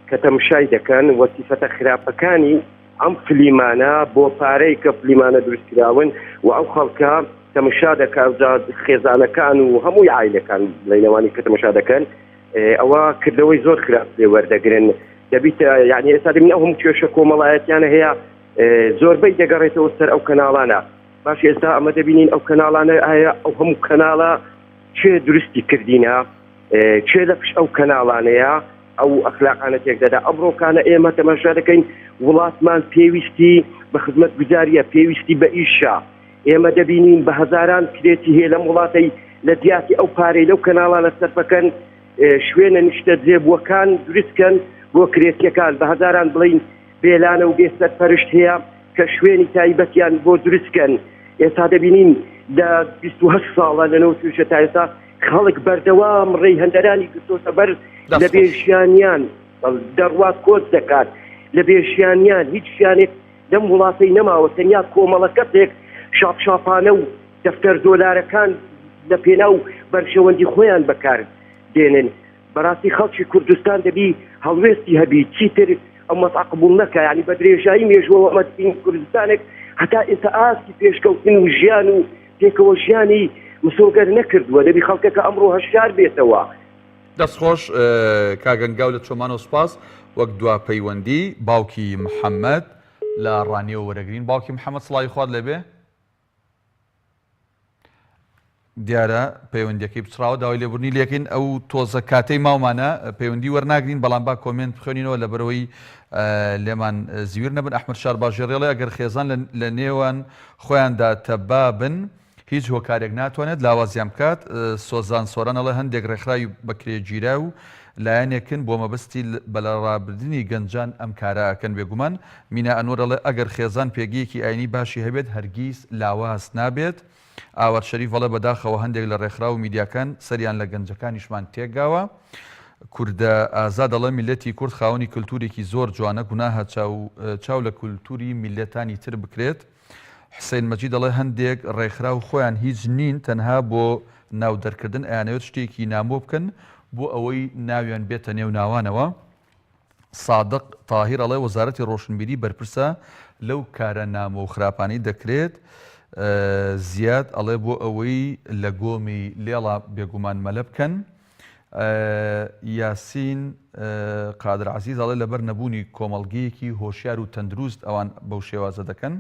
S20: کە تەمشای دەکەن وەسیفەتە خراپەکانی ئەم فلیمانە بۆ پارەی کە فلیمانە دروستکراون و ئەو خەڵکە تەمشا دەکات خێزانەکان و هەمووی عایلەکان لەنێوانی کە تەمشا دەکەن ئەوە کردەوەی زۆر خراپ لێ وەردەگرن دەبیتە یعنی ئێستا دەبین ئەو هەموو کێشە کۆمەڵایەتیانە هەیە زۆربەی دەگەڕێتەوە سەر ئەو کەناڵانە باش ئێستا ئەمە دەبینین ئەو کەناڵانە ئایا ئەو هەموو کەناڵە چێ دروستی کردینە چێ لە پشت ئەو کەناڵانەیە ئەو ئەخلاقانە تێک دەدا ئەمڕۆکانە ئێمە تەماشا دەکەین وڵاتمان پێویستی بە خزمەت گوزاریە پێویستی بە ئیشە ئێمە دەبینین بە هەزاران کرێتی هەیە لەم وڵاتی لە دیاتی ئەو پارەی لەو کەناڵانە سەرفەکەن شوێنە نیشتە جێبووەکان دروستکەن بۆ کرێتیەکان بە هەزاران بڵین بێلانە و بێسەرپەرشت هەیە کە شوێنی تایبەتیان بۆ دروستکەن ئێستا دەبینین لە 28 ساڵە لەنەوە تووشە تا ئێستا خەڵک بەردەوام ڕێی هەندەرانی گرتۆتە بەر لە بێژیانیان دەڕوات کۆچ دەکات لە بێژیانیان هیچ شیانێک لەم وڵاتەی نەماوە تەنیا کۆمەڵە کەسێک شاپشاپانە و دەفتەر دۆلارەکان لە پێناو بەرژەوەندی خۆیان بەکار دێنن بەڕاستی خەڵکی کوردستان دەبی هەڵوێستی هەبی چیتر ئەو مەسعە قبوڵ نەکە یعنی بە درێژایی مێژووە ئەمەدین کوردستانێک هەتا ئینتەئاسی پێشکەوتن و ژیان و تێکەوە ژیانی مسۆگەر نەکردووە دەبی خەڵکەکە ئەمڕۆ هەشیار بێتەوە
S1: دەستخۆش کاگەنگاو لە چۆمان و سوپاس وەک دوا پەیوەندی باوکی محەممەد لە ڕانیەوە وەرەگرین باوکی محەممەد سڵاوی خوارد لەبێ دیارە پەیوەندیەکەی بچراوە داوای لێبوورنی لێکین ئەو تۆزە کاتەی ماومانە پەیوەندی وەرناگرین بەڵام با کۆمنت بخوێنینەوە لە بەرەوەی لێمان زیور نەبن ئەحمەد شار باژێڕێڵێ ئەگەر خێزان لە نێوان خۆیاندا تەبا بن هیچ هۆکارێک ناتوانێت لاوازیان بکات سۆزان سۆرانەڵە هەندێک ڕێکخراوی بەکرێگیرا و لایەنێکن بۆ مەبەستی بەلەڕابردنی گەنجان ئەم کارەکەن بێگومان مینا ئەنوەرەڵێ ئەگەر خێزان پێگەیەکی ئاینی باشی هەبێت هەرگیز لاواز نابێت ئاوەر شەریف وەڵە بەداخەوە هەندێک لە ڕێکخرا و میدیاکان سەریان لە گەنجەکانیشمان تێکگاوە کوردە ئازا دەڵێ میلەتی کورد خاوەنی کللتورێکی زۆر جوانە گوناهە چاو لە کولتوری میلەتانی تر بکرێت حسین مەجید دەڵێ هەندێک ڕێکخرا و خۆیان هیچ نین تەنها بۆ ناودەرکردن ئەیانەوێت شتێکی نامۆ بکەن بۆ ئەوەی ناویان بێتە نێو ناوانەوە سادق تاهیر ئەڵێ وەزارەتی ڕۆشنبیری بەرپرسە لەو کارە نامۆ و خراپانی دەکرێت زیاد ئەڵێ بۆ ئەوەی لە گۆمی لێڵا بێگومان مەلە بکەن یاسین قادر عەزیز ئەڵێ لەبەر نەبوونی کۆمەڵگەیەکی هۆشیار و تەندروست ئەوان بەو شێوازە دەکەن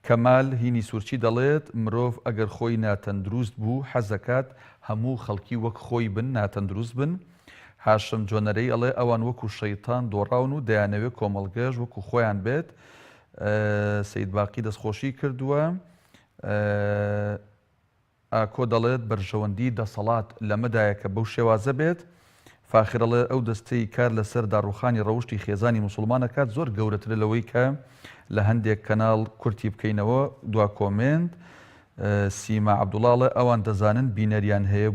S1: کەمال هینی سوورچی دەڵێت مرۆڤ ئەگەر خۆی ناتەندروست بوو حەزەکات هەموو خەڵکی وەک خۆی بن ناتەندروست بن هاشم جۆنەرەی ئەڵێ ئەوان وەکو شەیتان دۆڕاون و دەیانەوێت کۆمەڵگەش وەکو خۆیان بێت سەید باقی دەستخۆشی کردووە ئاکۆ دەڵێت بەرژەوەندی دەسەڵات لەمەدایە کە بەو شێوازە بێت فاخرەڵێ ئەو دەستەی کار لەسەر داڕوخانی ڕەوشی خێزانی مسلمانەکات زۆر گەورەترە لەوەی کە لە هەندێک کەناڵ کورتی بکەینەوە دوا کۆمنت سیما عەبدوڵاڵە ئەوان دەزانن بینەریان هەیە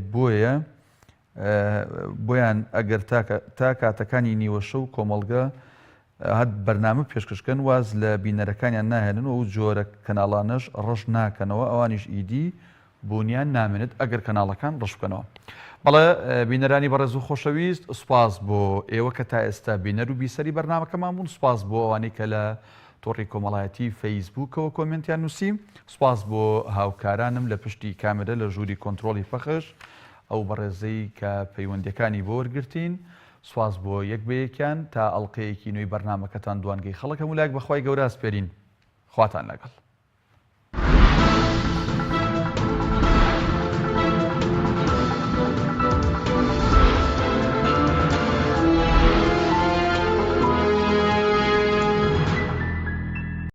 S1: بۆیان ئەگەر تا کاتەکانی نیوەشە و کۆمەڵگە هەت بەرنامە پێشکەشکەن واز لە بینەرەکانیان ناهێنن و جۆرە کەناڵانەش ڕەش ناکەنەوە ئەوانیش ئیدی بوونیان نامێنێت ئەگەر کەناڵەکان ڕەش بکەنەوە. بەڵێ بینەرانی بەڕێز و خۆشەویست، سوپاس بۆ ئێوە کە تا ئێستا بینەر و بیسەری بەرنامەکەمان بوون، سوپاس بۆ ئەوانەی کە لە تۆڕی کۆمەڵایەتی فەیسبووکەوە کۆمنتیان نووسی، سوپاس بۆ هاوکارانم لە پشتی کامێرە لە ژووری کۆنتترۆلی پەخش، ئەو بەڕێزەی کە پەیوەندەکانی بۆ وەرگرتین، سوپاس بۆ یەک بەیەکیان تا ئەڵلقەیەکی نوێی بەرنامەکەتان دوانگەی خەڵک هەموو لاک بەخوای گەورە ئەسپێرین. خواتان لەگەڵ.